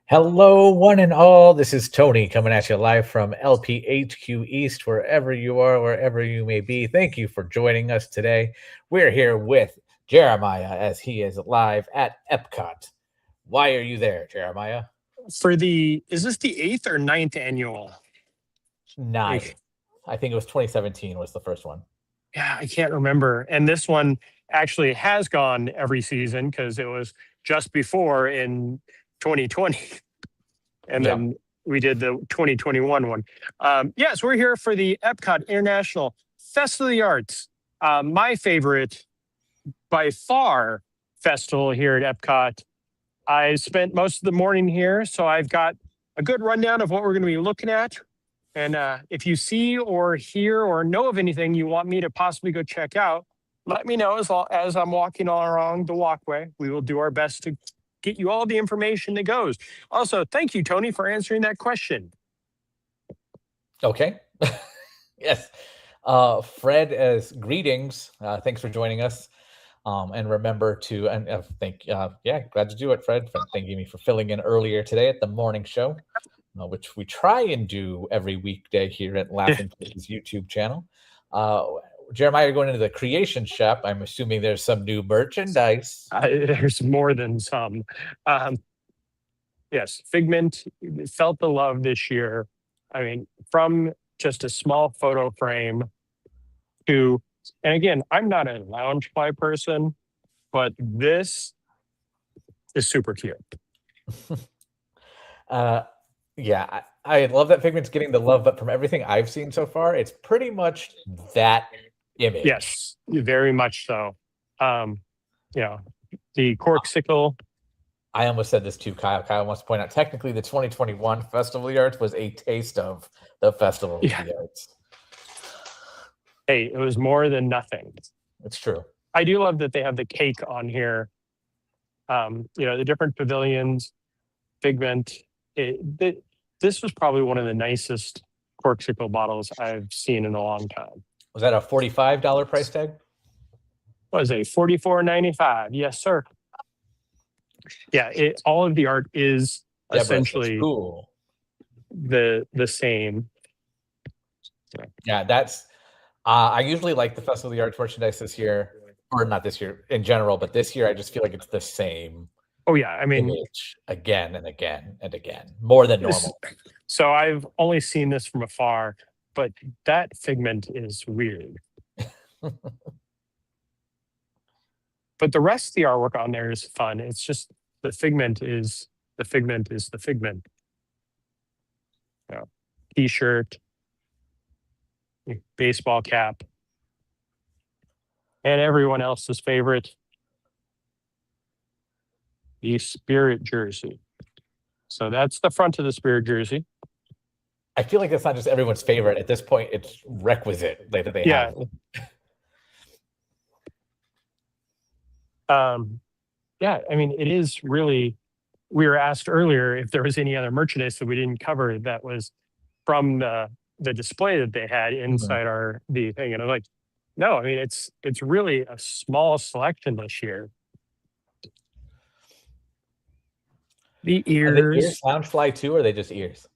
Hello, one and all. This is Tony coming at you live from LPHQ East, wherever you are, wherever you may be. Thank you for joining us today. We're here with Jeremiah as he is live at EPCOT. Why are you there, Jeremiah? Is this the 8th or ninth annual? Nine. I think it was 2017 was the first one. Yeah, I can't remember. And this one actually has gone every season because it was just before in 2020. And Yeah. then we did the 2021 one. Yes, we're here for the EPCOT International Festival of the Arts. My favorite, by far, festival here at EPCOT. I spent most of the morning here, so I've got a good rundown of what we're going to be looking at. And if you see or hear or know of anything you want me to possibly go check out, let me know as I'm walking all along the walkway. We will do our best to get you all the information that goes. Also, thank you, Tony, for answering that question. Okay. Yes. Fred, as greetings. Thanks for joining us. And remember to glad to do it, Fred. Thank you for filling in earlier today at the morning show, which we try and do every weekday here at Laughing Faces YouTube channel. Jeremiah, you're going into the creation shop. I'm assuming there's some new merchandise. There's more than some. Yes, Figment felt the love this year. I mean, from just a small photo frame to, and again, I'm not a loungefly person, but this is super cute. Yeah, I love that Figment's getting the love, but from everything I've seen so far, it's pretty much that image. Yes, very much so. The Corksicle. I almost said this too, Kyle. Kyle wants to point out, technically, the 2021 Festival of the Arts was a taste of the Festival of the Arts. Hey, it was more than nothing. It's true. I do love that they have the cake on here. The different pavilions, Figment. This was probably one of the nicest Corksicle bottles I've seen in a long time. Was that a $45 price tag? Was a $44.95. Yes, sir. Yeah, all of the art is essentially cool. the same. Yeah, that's. I usually like the Festival of the Arts merchandise this year, or not this year in general, but this year I just feel like it's the same. Oh yeah, I mean, image again and again and again, more than normal. So I've only seen this from afar, but that Figment is weird. But the rest of the artwork on there is fun. It's just the Figment is the Figment. T-shirt, baseball cap, and everyone else's favorite, the Spirit jersey. So that's the front of the Spirit jersey. I feel like that's not just everyone's favorite. At this point, it's requisite that they have. I mean, it is really, we were asked earlier if there was any other merchandise that we didn't cover that was from the display that they had inside the thing. And I'm like, no, I mean, it's really a small selection this year. The ears. Are the ears Loungefly too, or are they just ears?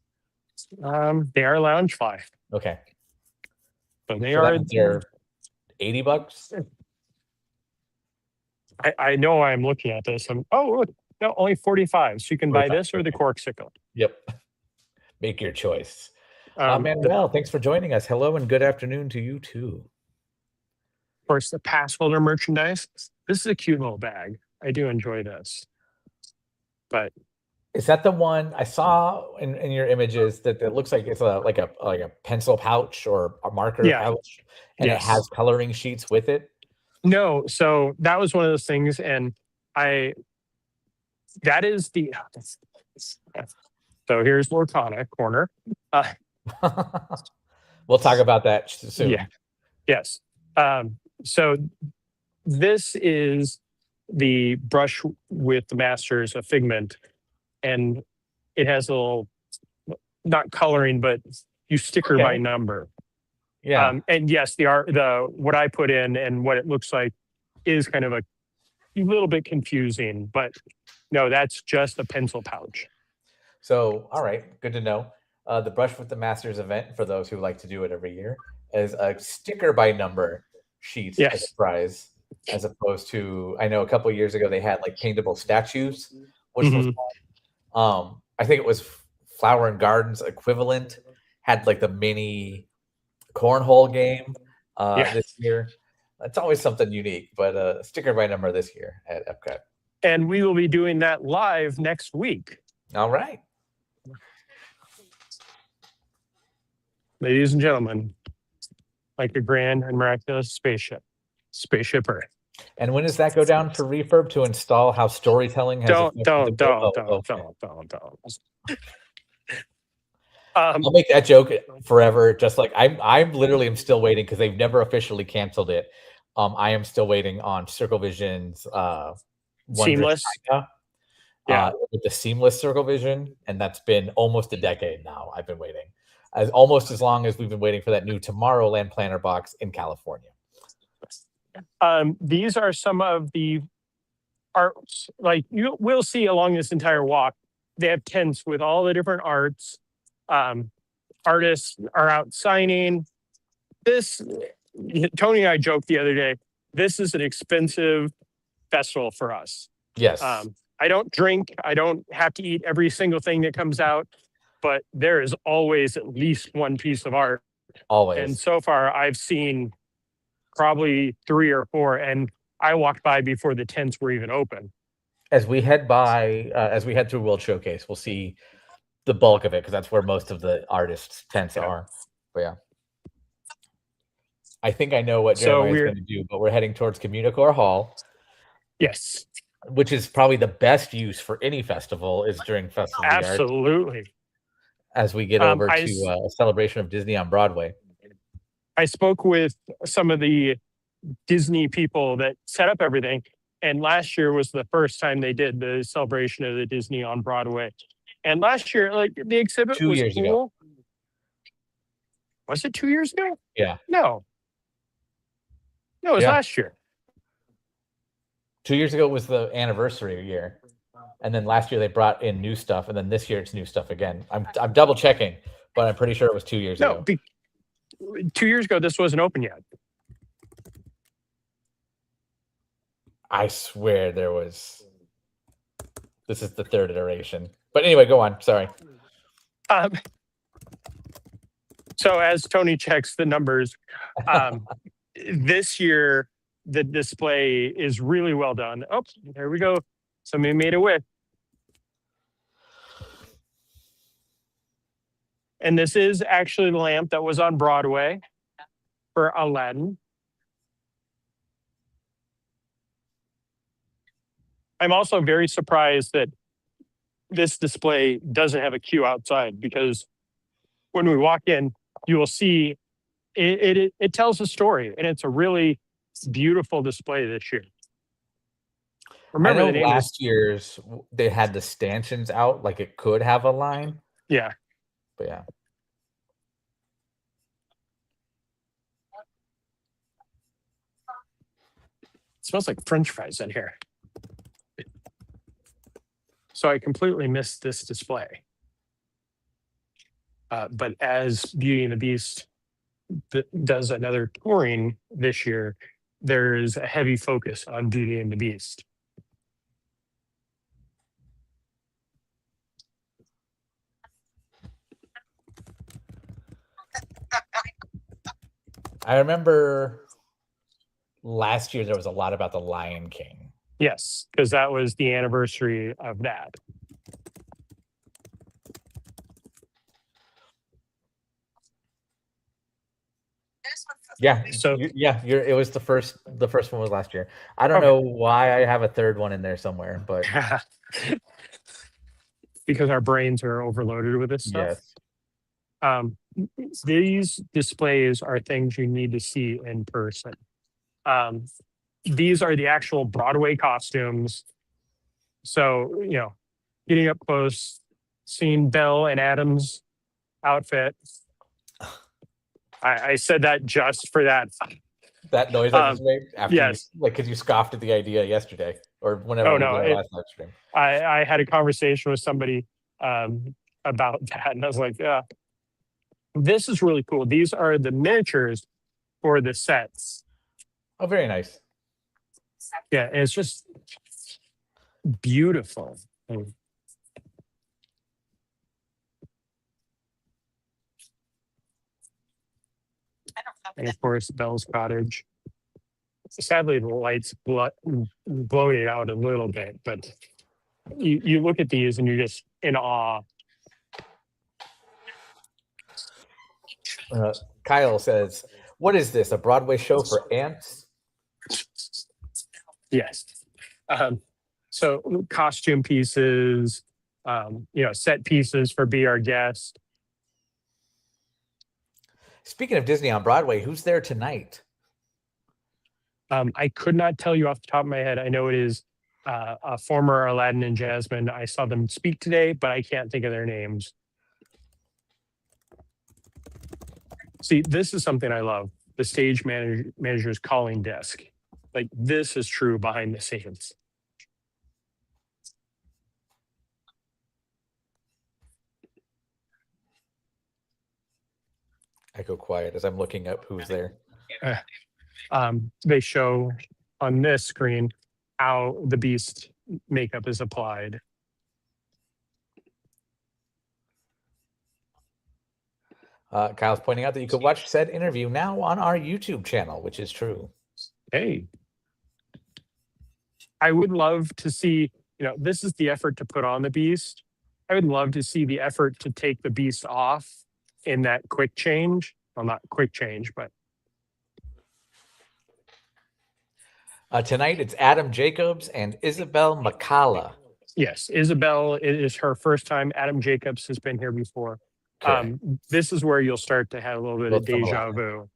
They are Loungefly. Okay. But they're $80. I know I'm looking at this. Look, no, only 45. So you can buy this or the Corksicle. Yep. Make your choice. Manuel, thanks for joining us. Hello and good afternoon to you too. Of course, the pass holder merchandise. This is a cute little bag. I do enjoy this. But is that the one I saw in your images that it looks like it's like a pencil pouch or a marker pouch, and it has coloring sheets with it? No, so that was one of those things, and that is the. So here's Lorcana corner. We'll talk about that soon. Yeah. Yes. So this is the brush with the masters of Figment, and it has a little, not coloring, but you sticker by number. Yeah. And yes, what I put in and what it looks like is kind of a little bit confusing, but no, that's just a pencil pouch. So, all right, good to know. The Brush with the Masters event, for those who like to do it every year, is a sticker by number sheet as a Yes. prize, as opposed to I know a couple years ago they had like paintable statues, which was Hmm. I think it was Flower and Gardens equivalent, had like the mini cornhole game Yeah. this year. It's always something unique, but sticker by number this year at Epcot. And we will be doing that live next week. All right. Ladies and gentlemen, like a grand and miraculous spaceship Earth. And when does that go down for refurb to install how storytelling has Don't, affected the don't, don't, oh, don't, okay. don't. I'll make that joke forever. Just like I'm literally am still waiting because they've never officially canceled it. I am still waiting on Circle Vision's Wondrous Seamless. China, Yeah. with the seamless Circle Vision, and that's been almost a decade now. I've been waiting, as almost as long as we've been waiting for that new Tomorrowland planner box in California. These are some of the arts, like you will see along this entire walk. They have tents with all the different arts. Artists are out signing. This, Tony and I joked the other day, this is an expensive festival for us. Yes, I don't drink. I don't have to eat every single thing that comes out, but there is always at least one piece of art. always. And so far, I've seen probably 3 or 4, and I walked by before the tents were even open. As we head through World Showcase, we'll see the bulk of it because that's where most of the artists' tents are. But yeah, I think I know what Jeremiah is going to do, but we're heading towards Communicore Hall. Yes, which is probably the best use for any festival is during Festival of the Arts. Absolutely. As we get over to a celebration of Disney on Broadway. I spoke with some of the Disney people that set up everything, and last year was the first time they did the celebration of the Disney on Broadway. And last year, like the exhibit 2 was years cool. ago. Was it 2 years ago? Yeah. No, it was Yeah. last year. 2 years ago was the anniversary year, and then last year they brought in new stuff, and then this year it's new stuff again. I'm double checking, but I'm pretty sure it was 2 years ago. 2 years ago, this wasn't open yet. I swear there was. This is the third iteration. But anyway, go on. Sorry. So as Tony checks the numbers, this year the display is really well done. Oh, there we go. Somebody made a wish. And this is actually the lamp that was on Broadway for Aladdin. I'm also very surprised that this display doesn't have a queue outside, because when we walk in, you will see it tells a story, and it's a really beautiful display this year. Remember, I know last year's they had the stanchions out, like it could have a line. Yeah. But yeah. It smells like French fries in here. So I completely missed this display. But as Beauty and the Beast does another touring this year, there is a heavy focus on Beauty and the Beast. I remember last year there was a lot about the Lion King. Yes, because that was the anniversary of that. Yeah. So yeah, it was the first one was last year. I don't know why I have a third one in there somewhere, but because our brains are overloaded with this stuff. Yes. These displays are things you need to see in person. These are the actual Broadway costumes. So, getting up close, seeing Belle and Adam's outfit. I said that just for that. That noise I just made? After yes. Because you scoffed at the idea yesterday or whenever we did our last live stream. I had a conversation with somebody about that, and I was like, yeah, this is really cool. These are the miniatures for the sets. Oh, very nice. Yeah, and it's just beautiful. And of course, Bell's Cottage. Sadly, the lights blowing it out a little bit, but you look at these and you're just in awe. Kyle says, "What is this? A Broadway show for ants?" Yes. So costume pieces, set pieces for Be Our Guest. Speaking of Disney on Broadway, who's there tonight? I could not tell you off the top of my head. I know it is a former Aladdin and Jasmine. I saw them speak today, but I can't think of their names. See, this is something I love. The stage manager's calling desk. Like, this is true behind the scenes. I go quiet as I'm looking up who's there. They show on this screen how the Beast makeup is applied. Kyle's pointing out that you could watch said interview now on our YouTube channel, which is true. Hey, I would love to see, this is the effort to put on the Beast. I would love to see the effort to take the Beast off in that quick change. Well, not quick change, but. Tonight it's Adam Jacobs and Isabel McCalla. Yes, Isabel, it is her first time. Adam Jacobs has been here before. This is where you'll start to have a little bit of deja vu.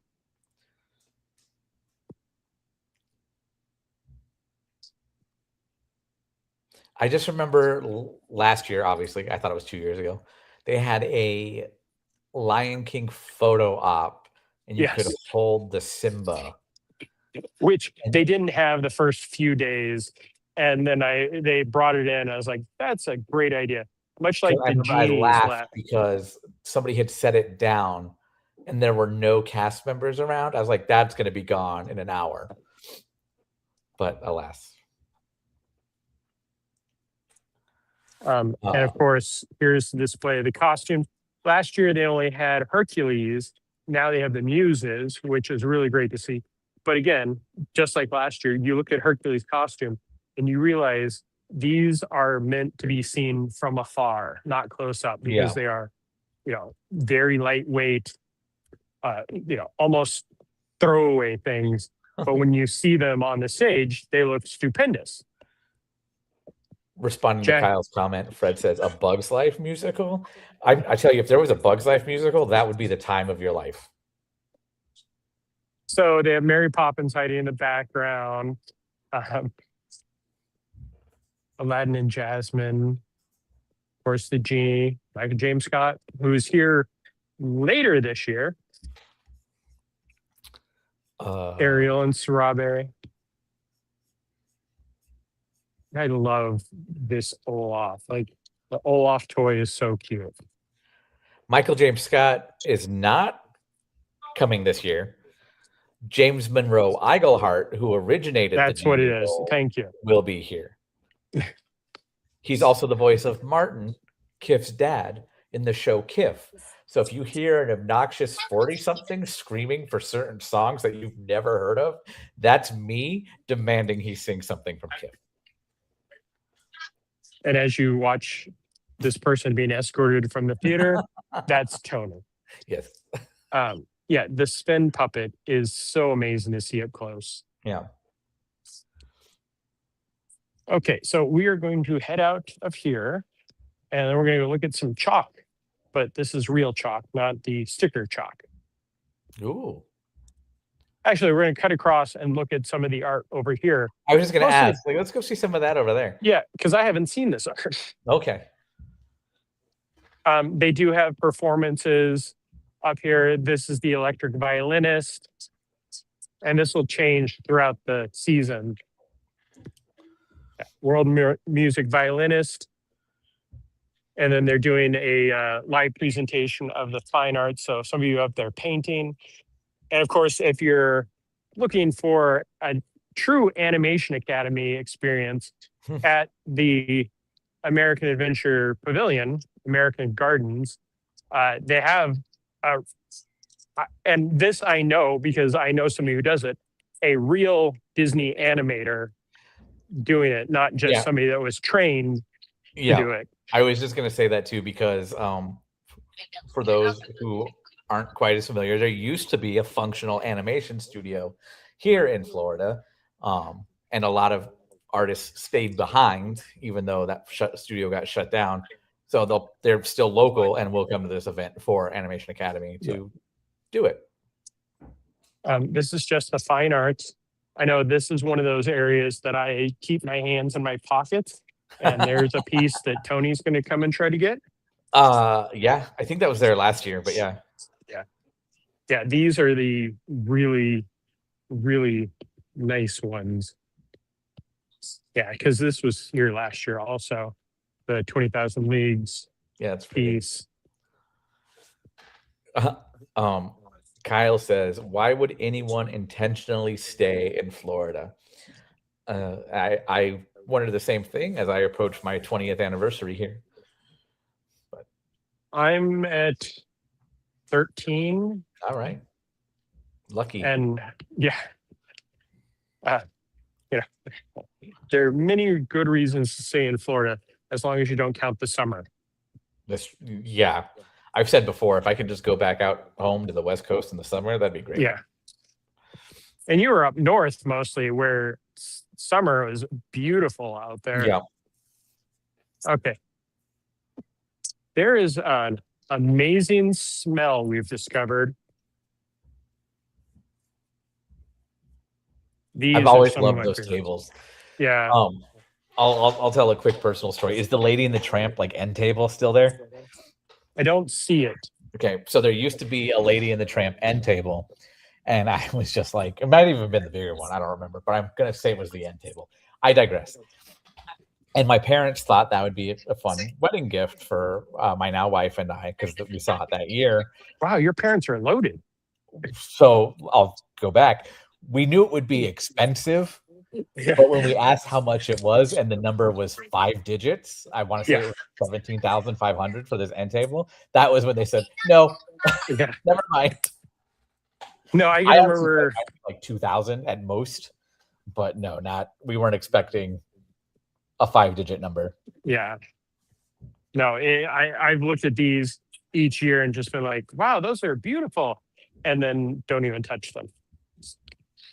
I just remember last year, obviously, I thought it was 2 years ago, they had a Lion King photo op, and you could hold the Simba. Which they didn't have the first few days. And then they brought it in. I was like, that's a great idea. Much like the I genies laughed because somebody had set it down and there were no cast members around. I was like, that's going to be gone in an hour. But alas. And of course, here's the display of the costumes. Last year, they only had Hercules. Now they have the Muses, which is really great to see. But again, just like last year, you look at Hercules' costume and you realize these are meant to be seen from afar, not close up, because they are, very lightweight, almost throwaway things. But when you see them on the stage, they look stupendous. Responding to Kyle's comment, Fred says, a Bug's Life musical? I tell you, if there was a Bug's Life musical, that would be the time of your life. So they have Mary Poppins hiding in the background, Aladdin and Jasmine, of course, the genie, Michael James Scott, who's here later this year, Ariel and Strawberry. I love this Olaf. Like, the Olaf toy is so cute. Michael James Scott is not coming this year. James Monroe Iglehart, who originated That's what it is. Thank you. Will be here. He's also the voice of Martin, Kiff's dad, in the show Kiff. So if you hear an obnoxious 40-something screaming for certain songs that you've never heard of, that's me demanding he sing something from Kiff. And as you watch this person being escorted from the theater, that's Tony. Yes. Yeah, the spin puppet is so amazing to see up close. Yeah. Okay, so we are going to head out of here, and then we're going to look at some chalk. But this is real chalk, not the sticker chalk. Ooh. Actually, we're going to cut across and look at some of the art over here. I was just going to ask, let's go see some of that over there. Yeah, because I haven't seen this art. Okay. They do have performances up here. This is the electric violinist, and this will change throughout the season. World music violinist. and then they're doing a live presentation of the fine arts. So some of you up there painting, and of course, if you're looking for a true Animation Academy experience at the American Adventure Pavilion, American Gardens, they have, and this I know because I know somebody who does it, a real Disney animator doing it, not just Yeah. somebody that was trained to Yeah. do it. I was just gonna say that too because for those who aren't quite as familiar, there used to be a functional animation studio here in Florida, and a lot of artists stayed behind, even though that studio got shut down. So they're still local and will come to this event for Animation Academy to do it. This is just the fine arts. I know this is one of those areas that I keep my hands in my pockets, and there's a piece that Tony's going to come and try to get. Yeah, I think that was there last year, but yeah. Yeah, these are the really, really nice ones. Yeah, because this was here last year also, the 20,000 Leagues Yeah, that's pretty. piece. Kyle says, "Why would anyone intentionally stay in Florida?" I wanted the same thing as I approach my 20th anniversary here. But I'm at 13, all right, lucky. and yeah, you know, there are many good reasons to stay in Florida as long as you don't count the summer. Yeah, I've said before, if I could just go back out home to the West Coast in the summer, that'd be great. Yeah. And you were up north mostly where summer was beautiful out there. Yeah. Okay. There is an amazing smell we've discovered. I've always loved those tables. Yeah. I'll tell a quick personal story. Is the Lady and the Tramp like end table still there? I don't see it. Okay, so there used to be a Lady and the Tramp end table, and I was just like, it might have even been the bigger one. I don't remember, but I'm gonna say it was the end table. I digress. And my parents thought that would be a fun wedding gift for my now wife and I because we saw it that year. Wow, your parents are loaded. So I'll go back. We knew it would be expensive, but when we asked how much it was and the number was 5 digits, I want to say it was 17,500 for this end table. That was when they said, no, never mind. No, I remember like 2,000 at most, but no, we weren't expecting a 5-digit number. Yeah. No, I've looked at these each year and just been like, wow, those are beautiful. And then don't even touch them.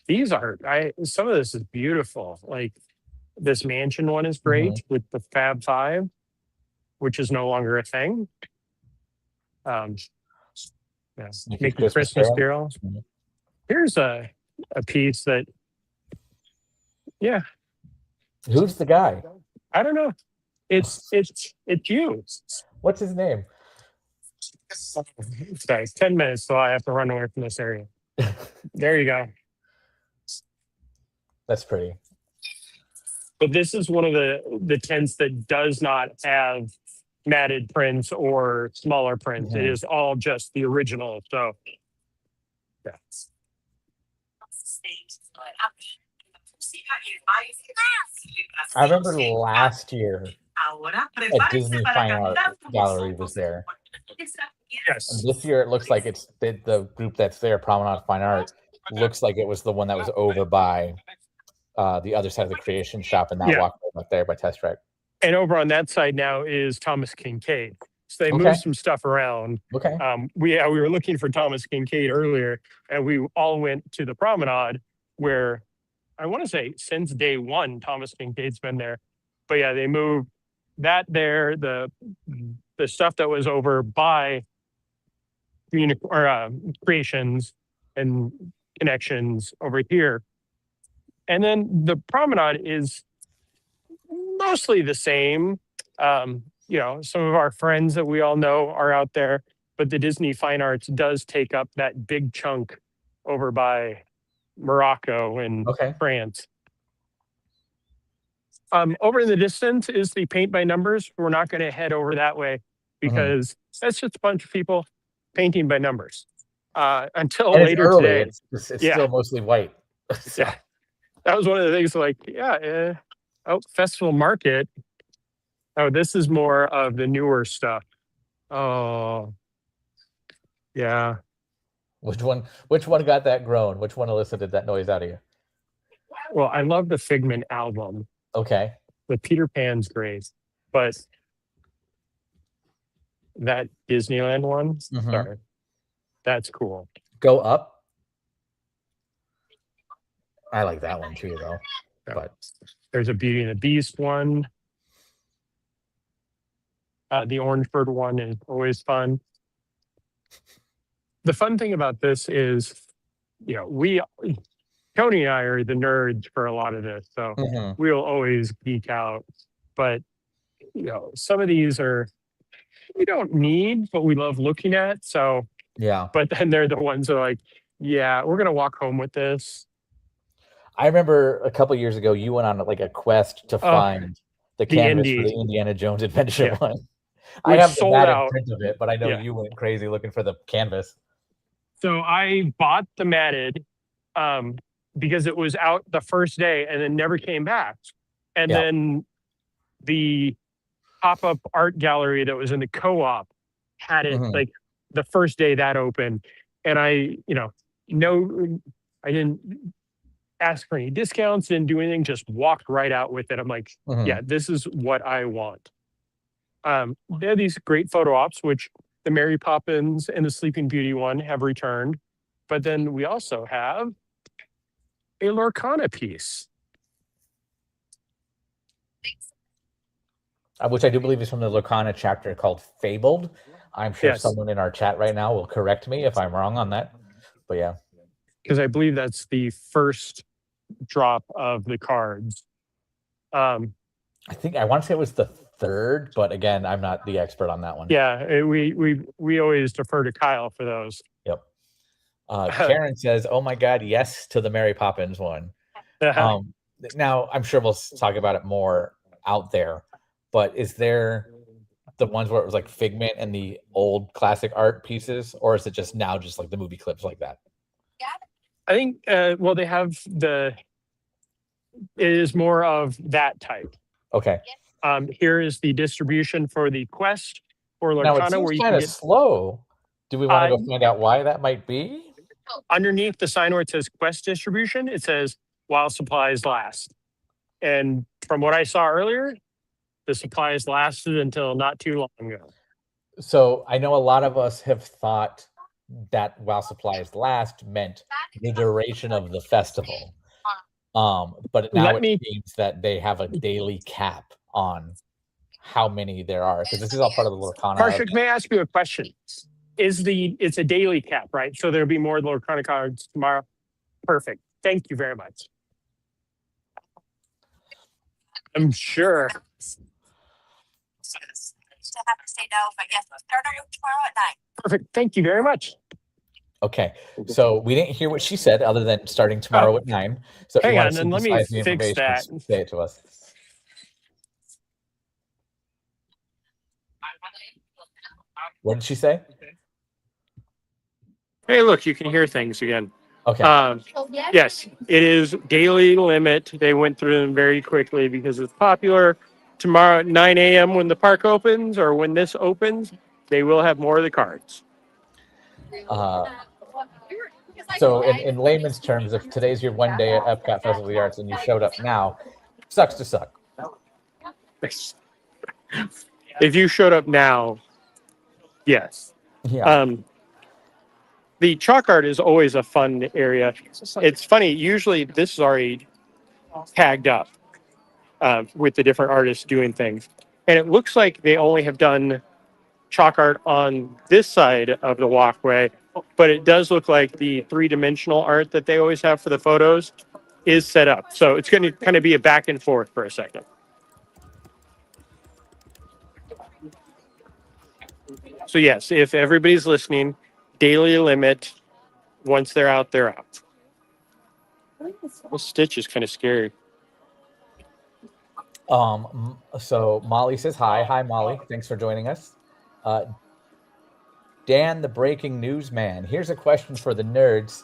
These are, some of this is beautiful. Like this mansion one is great with the Fab Five, which is no longer a thing. Mickey Christmas Carol. Here's a piece that, yeah. Who's the guy? I don't know. It's you. What's his name? Sorry, 10 minutes, so I have to run away from this area. There you go. That's pretty. But this is one of the tents that does not have matted prints or smaller prints. It is all just the original. So, yeah. I remember last year at Disney Fine Art Gallery was there. Yes. And this year it looks like it's the group that's there, Promenade Fine Art, looks like it was the one that was over by the other side of the creation shop and that walkway up there by Test Track. And over on that side now is Thomas Kincaid. So they moved some stuff around. Okay. We were looking for Thomas Kincaid earlier, and we all went to the promenade where I want to say since day one, Thomas Kincaid's been there. But yeah, they moved that there, the stuff that was over by creations and connections over here. And then the promenade is mostly the same. Some of our friends that we all know are out there, but the Disney Fine Arts does take up that big chunk over by Morocco and France. Over in the distance is the paint by numbers. We're not going to head over that way Mhm. because that's just a bunch of people painting by numbers until And it's later early. today. It's Yeah, still mostly white. yeah, So that was one of the things. Like, oh, festival market. Oh, this is more of the newer stuff. Oh, yeah. which one got that groan? Which one elicited that noise out of you? Well, I love the Figment album. Okay. The Peter Pan's great, but that Disneyland one, Mhm. sorry, that's cool. Go Up. I like that one too, though. So, But there's a Beauty and the Beast one. The Orange Bird one is always fun. The fun thing about this is, we Tony and I are the nerds for a lot of this, so mhm. we'll always geek out. But some of these are we don't need, but we love looking at. So, Yeah. but then they're the ones that are like, yeah, we're gonna walk home with this. I remember a couple years ago, you went on, like, a quest to Oh, find the the canvas for indie, the Indiana Jones Adventure yeah, one. I which have the sold matted out. print of it, but I know Yeah. you went crazy looking for the canvas. So I bought the matted um, because it was out the first day and then never came back. And Yeah. then the pop-up art gallery that was in the co-op had it Mhm. like the first day that opened. And no, I didn't ask for any discounts, didn't do anything, just walked right out with it. I'm like, yeah, Mhm. this is what I want. They have these great photo ops, which the Mary Poppins and the Sleeping Beauty one have returned. But then we also have a Lorcana piece. Which I do believe is from the Lorcana chapter called Fabled. I'm sure Yes, someone in our chat right now will correct me if I'm wrong on that. But yeah. because I believe that's the first drop of the cards. I wanna say it was the 3rd, but again, I'm not the expert on that one. Yeah, we always defer to Kyle for those. Yep. Karen says, "Oh my god, yes to the Mary Poppins one." Um, now I'm sure we'll talk about it more out there, but is there the ones where it was like Figment and the old classic art pieces, or is it just now just like the movie clips like that? I think well they have it is more of that type. Okay. Here is the distribution for the Quest or Now it Lorcana seems where you kind can of get slow. Do we want to uh, go find out why that might be? underneath the sign where it says Quest distribution, it says while supplies last. And from what I saw earlier, the supplies lasted until not too long ago. So I know a lot of us have thought that while supplies last meant the duration of the festival. But now Let it me, seems that they have a daily cap on how many there are because this is all part of the Lorcana event. Karshik, may I ask you a question? It's a daily cap, right? So there'll be more Lorcana cards tomorrow. Perfect. Thank you very much. I'm sure. Still have to say no, but yes, we'll start our work tomorrow at 9. Perfect. Thank you very much. Okay, so we didn't hear what she said other than starting tomorrow at 9. So if you Hang want on, to and let me synthesize the fix information, that. say it to us. What did she say? Hey, look, you can hear things again. Okay. Yes, it is daily limit. They went through them very quickly because it's popular. Tomorrow at 9 a.m. when the park opens or when this opens, they will have more of the cards. So in layman's terms, if today's your one day at Epcot Festival of the Arts and you showed up now, sucks to suck. If you showed up now, yes. Yeah. The chalk art is always a fun area. It's funny. Usually this is already tagged up with the different artists doing things. And it looks like they only have done chalk art on this side of the walkway, but it does look like the three-dimensional art that they always have for the photos is set up. So it's going to kind of be a back and forth for a second. So yes, if everybody's listening, daily limit, once they're out, they're out. This Stitch is kind of scary. So Molly says hi. Hi, Molly. Thanks for joining us. Uh, Dan, the breaking news man. Here's a question for the nerds.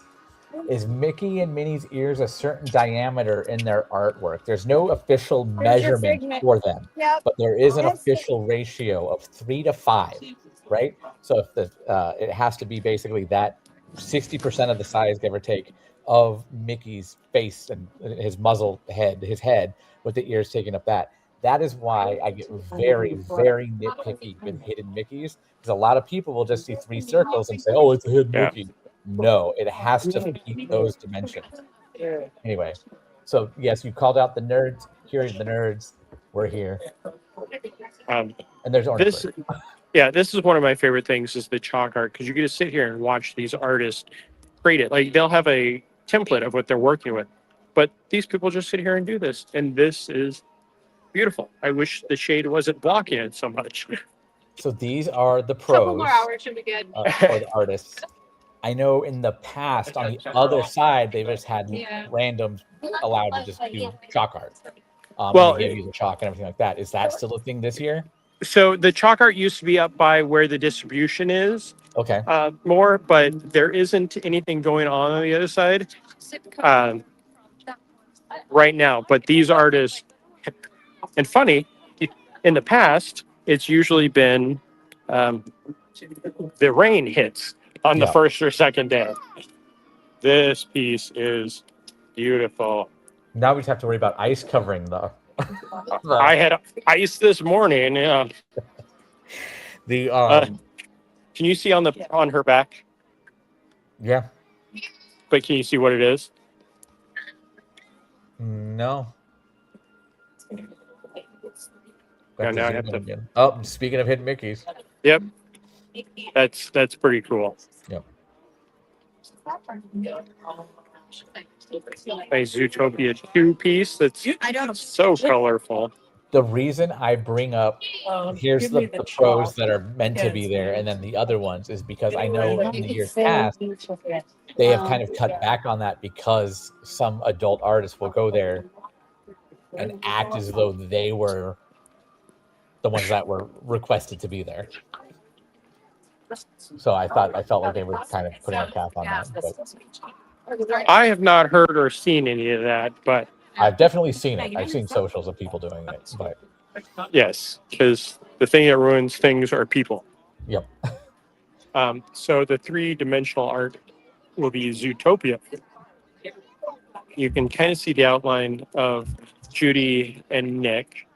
Is Mickey and Minnie's ears a certain diameter in their artwork? There's no official measurement for them, but there is an official ratio of 3 to 5, right? So if it has to be basically that 60% of the size, give or take, of Mickey's face and his muzzle head, his head, with the ears taking up that. That is why I get very, very nitpicky with hidden Mickeys, because a lot of people will just see 3 circles and say, "Oh, it's a hidden Yeah. Mickey." No, it has to meet those dimensions. Anyway, so yes, you called out the nerds. Here are the nerds. We're here, Um, and there's this, Orangeburg. yeah, this is one of my favorite things is the chalk art because you get to sit here and watch these artists create it. Like they'll have a template of what they're working with, but these people just sit here and do this, and this is beautiful. I wish the shade wasn't blocking it so much. So these are the Couple pros more hours should be good. or the artists. I know in the past on the other side they just had randoms allowed to just do chalk art. Well, and they gave you the chalk and everything like that. Is that still a thing this year? So the chalk art used to be up by where the distribution is Okay. more, but there isn't anything going on the other side right now. But these artists, and funny, in the past, it's usually been the rain hits on the first or second day. This piece is beautiful. Now we just have to worry about ice covering the. I had ice this morning. Yeah. The can you see on her back? Yeah. But can you see what it is? No. Yeah, now I have to. Again. Oh, speaking of hidden Mickeys. Yep. That's pretty cool. Yep. A Zootopia 2 piece that's so colorful. The reason I bring up here's the pros that are meant to be there, and then the other ones is because I know in the years past they have kind of cut back on that because some adult artists will go there and act as though they were the ones that were requested to be there. So I felt like they were kind of putting a cap on that. But I have not heard or seen any of that, but I've definitely seen it. I've seen socials of people doing it, but yes, because the thing that ruins things are people. Yep. So the 3-dimensional art will be Zootopia. You can kind of see the outline of Judy and Nick.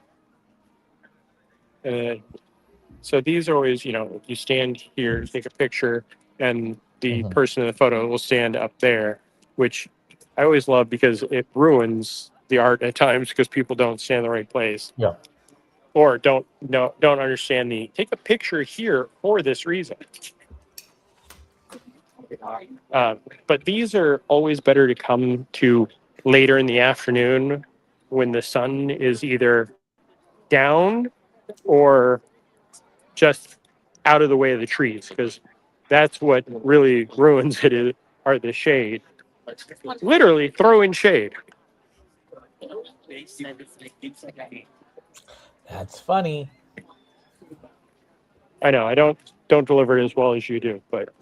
So these are always, you stand here, take a picture, and the person in the photo will stand up there, which I always love because it ruins the art at times because people don't stand in the right place. Yeah. Or don't understand take a picture here for this reason. But these are always better to come to later in the afternoon when the sun is either down or just out of the way of the trees, because that's what really ruins it are the shade. Literally throwing shade. That's funny. I know I don't deliver it as well as you do, but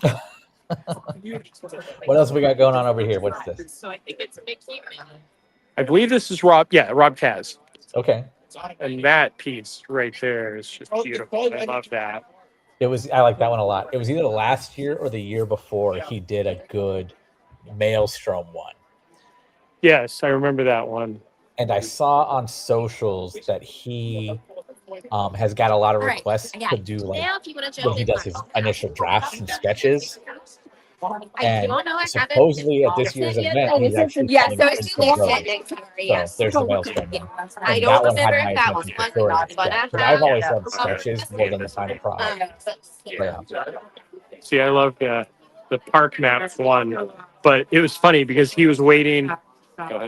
what else we got going on over here? What's this? So I think it's Mickey. I believe this is Rob. Yeah, Rob Kaz. Okay. And that piece right there is just beautiful. I love that. I like that one a lot. It was either last year or the year before he did a good Maelstrom one. Yes, I remember that one. And I saw on socials that he has got a lot of requests to do like when he does his initial drafts and sketches. And supposedly at this year's event, he's actually so it's there's the Maelstrom one. And that one had my attention for sure. But I've always loved sketches more than the final product. Yeah. See, I love the park map one, but it was funny because he was waiting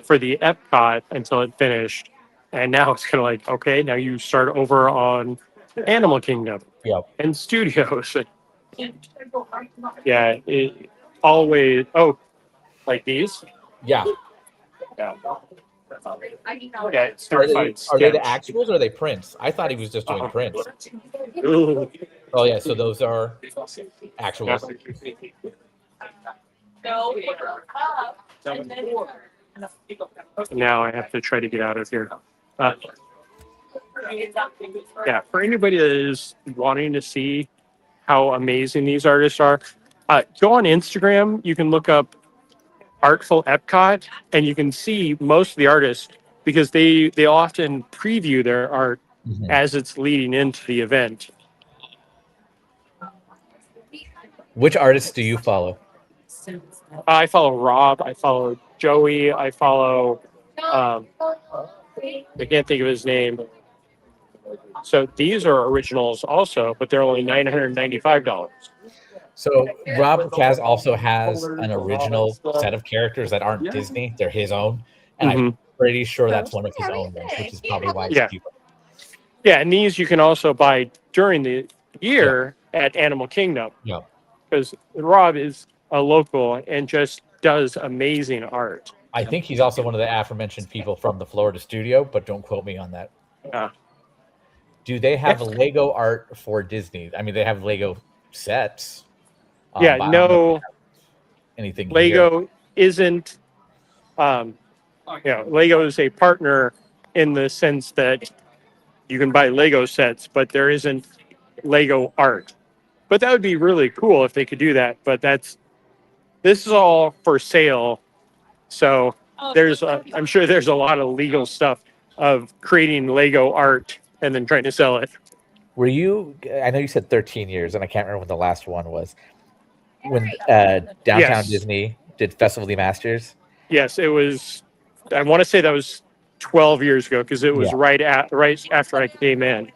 for the EPCOT until it finished, and now it's kind of like, okay, now you start over on Animal Kingdom and Studios. Yeah, it always. Oh, like these? Yeah. Yeah, it's Are they certified the sketch. actuals or are they prints? I thought he was just doing prints. Ooh. Oh yeah, so those are Yeah. actuals. Now I have to try to get out of here. Uh, yeah, for anybody that is wanting to see how amazing these artists are, go on Instagram. You can look up Artful Epcot, and you can see most of the artists because they often preview their art Mhm. as it's leading into the event. Which artists do you follow? I follow Rob. I follow Joey. I follow. I can't think of his name. So these are originals also, but they're only $995. So Rob Kaz also has an original set of characters that aren't Disney; they're his own, and I'm Mm-hmm. pretty sure that's one of his own ones, which is probably why it's Yeah. cheaper. Yeah, and these you can also buy during the Yeah, year at Animal Kingdom yeah. because Rob is a local and just does amazing art. I think he's also one of the aforementioned people from the Florida studio, but don't quote me on that. Uh, Do they yeah, have Lego art for Disney? I mean, they have Lego sets, yeah, but I don't know if they no, have anything here. Lego isn't, um, Lego is a partner in the sense that you can buy Lego sets, but there isn't Lego art. But that would be really cool if they could do that. But this is all for sale. So I'm sure there's a lot of legal stuff of creating Lego art and then trying to sell it. Were you? I know you said 13 years, and I can't remember when the last one was. When Downtown Yes. Disney did Festival of the Masters. Yes, it was. I want to say that was 12 years ago because it was Yeah, right after I came in.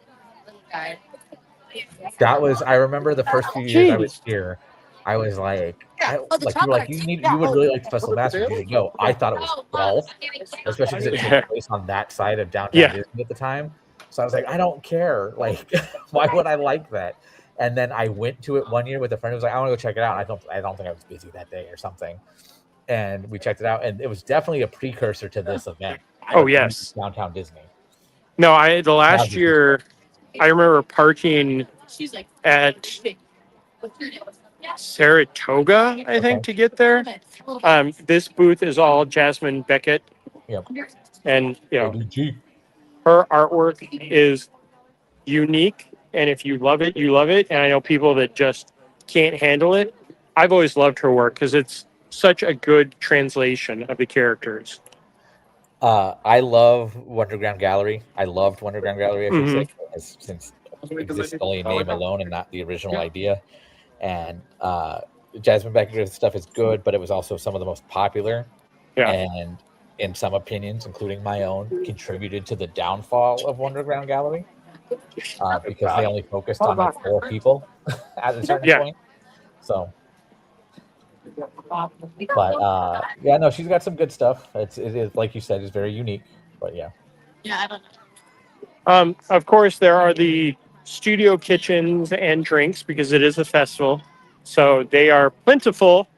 that was. I remember the first few years I was Jeez. here. I was like you were like you would really like the Festival of Masters. You should go. I thought it was golf, especially because it took place on that side of Downtown Yeah. Disney at the time. So I was like, I don't care. Like, why would I like that? And then I went to it one year with a friend who was like, I want to go check it out. I don't think I was busy that day or something. And we checked it out, and it was definitely a precursor to this event. Oh yes. Downtown Disney. No, the Now last year I remember parking at Saratoga, I think, Okay. to get there. This booth is all Jasmine Beckett, Yep. and ODG. her artwork is unique. And if you love it, you love it. And I know people that just can't handle it. I've always loved her work because it's such a good translation of the characters. I love Wonderground Gallery. I loved Wonderground Gallery, I should say, Mm-hmm. since it exists only in name alone and not the original idea. And Jasmine Becker's stuff is good, but it was also some of the most popular. Yeah. And in some opinions, including my own, contributed to the downfall of Wonderground Gallery because they only focused on like 4 people at a certain point. So, but yeah, no, she's got some good stuff. It is like you said, it's very unique. But yeah. Of course, there are the studio kitchens and drinks because it is a festival. So they are plentiful.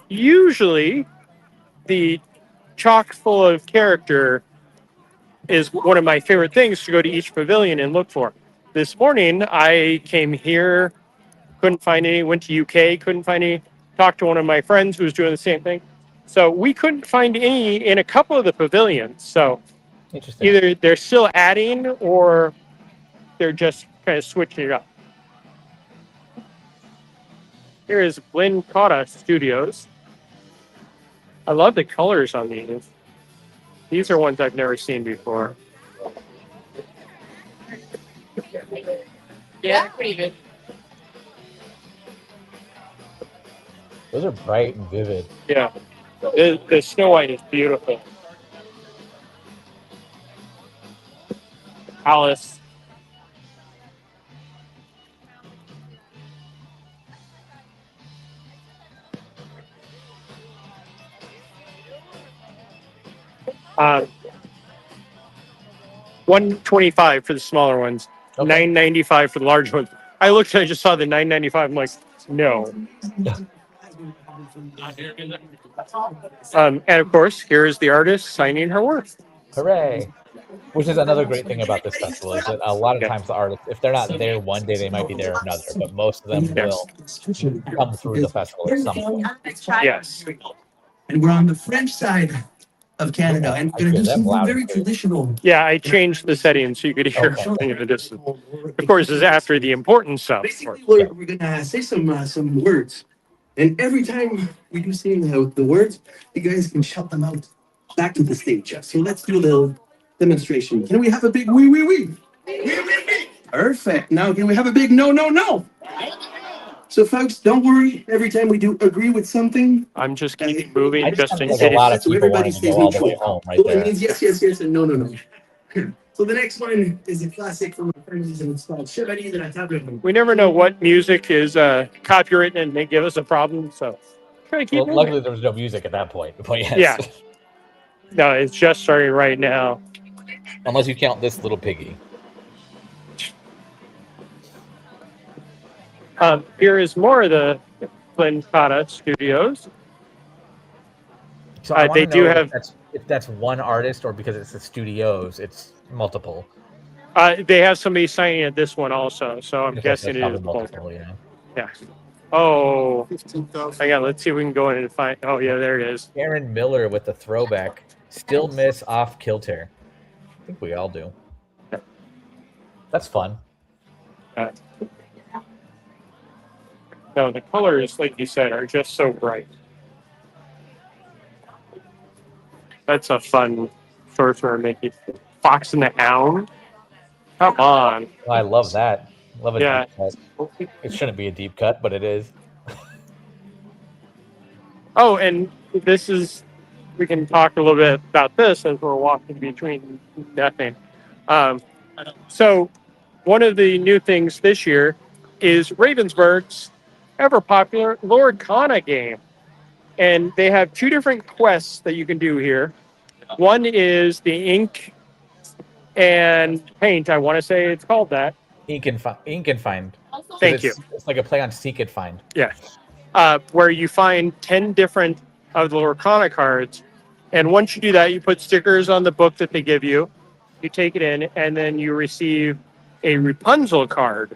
Usually, the chock full of character is one of my favorite things to go to each pavilion and look for. This morning, I came here, couldn't find any, went to UK, couldn't find any, talked to one of my friends who was doing the same thing. So we couldn't find any in a couple of the pavilions. So Interesting. either they're still adding or they're just kind of switching it up. Here is Blinn Cotta Studios. I love the colors on these. These are ones I've never seen before. Yeah, pretty good. Those are bright and vivid. Yeah. The Snow White is beautiful. Alice. $125 for the smaller ones, Okay. $9.95 for the large ones. I just saw the $9.95. I'm like, no. And of course, here is the artist signing her work. Hooray! Which is another great thing about this festival is that a lot of Yeah. times the artists, if they're not there one day, they might be there another, but most of them Yes. will come through the festival at some point. Yes. And we're on the French side of Canada, Yeah, and I we're going hear to do them something loud and very clear. traditional. Yeah, I changed the settings so you could hear Okay. everything in the distance. Of course, it's after the important stuff. Basically, we're going to say some words, and every time we do say the words, you guys can shout them out back to the stage. So let's do a little demonstration. Can we have a big wee wee wee? Perfect. Now, can we have a big no no no? So, folks, don't worry. Every time we do agree with something, I'm just keep moving I just just sounded in like a lot case. of so people everybody wanting to stays go all the way neutral. home right So it there. means yes, yes, yes, and no, no, no. So the next one is a classic from our friends, and it's called Chevalier de la Table Ronde. We never know what music is copyrighted and may give us a problem. So try to keep Well, moving. luckily there was no music at that point, but yes. Yeah. No, it's just starting right now. Unless you count this little piggy. Here is more of the Glencata Studios. So I want They to do know have. if that's one artist or because it's the studios, it's multiple. They have somebody signing at this one also, so I'm Okay, so guessing it's it probably is multiple, yeah. Yeah. Oh, hang on. Let's see if we can go in and find. Oh, yeah, there it is. Aaron Miller with the throwback. Still miss off kilter. I think we all do. That's fun. No, the colors, like you said, are just so bright. That's a fun sorcerer making. Fox and the Hound. Come on. I love that. Love a Yeah. deep cut. It shouldn't be a deep cut, but it is. Oh, and this is. We can talk a little bit about this as we're walking between nothing. So, one of the new things this year is Ravensburg's ever popular Lord Kana game. And they have two different quests that you can do here. One is the ink and paint. I want to say it's called that. Ink and find. Thank you. It's like a play on seek and find. Yeah. Where you find 10 different of the Lorcana cards. And once you do that, you put stickers on the book that they give you. You take it in, and then you receive a Rapunzel card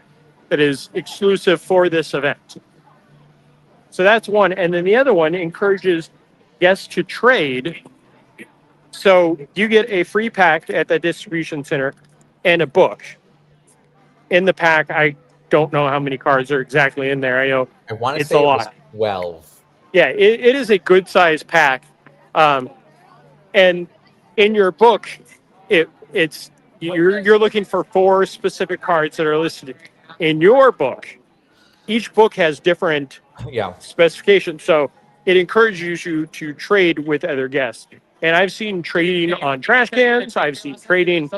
that is exclusive for this event. So that's one. And then the other one encourages guests to trade. So you get a free pack at the distribution center and a book. In the pack, I don't know how many cards are exactly in there. I know I want to it's say a it was lot. 12. Yeah, it is a good size pack. And in your book, it's you're looking for 4 specific cards that are listed in your book. Each book has different Yeah. specifications, so it encourages you to trade with other guests. And I've seen trading on trash cans. I've seen trading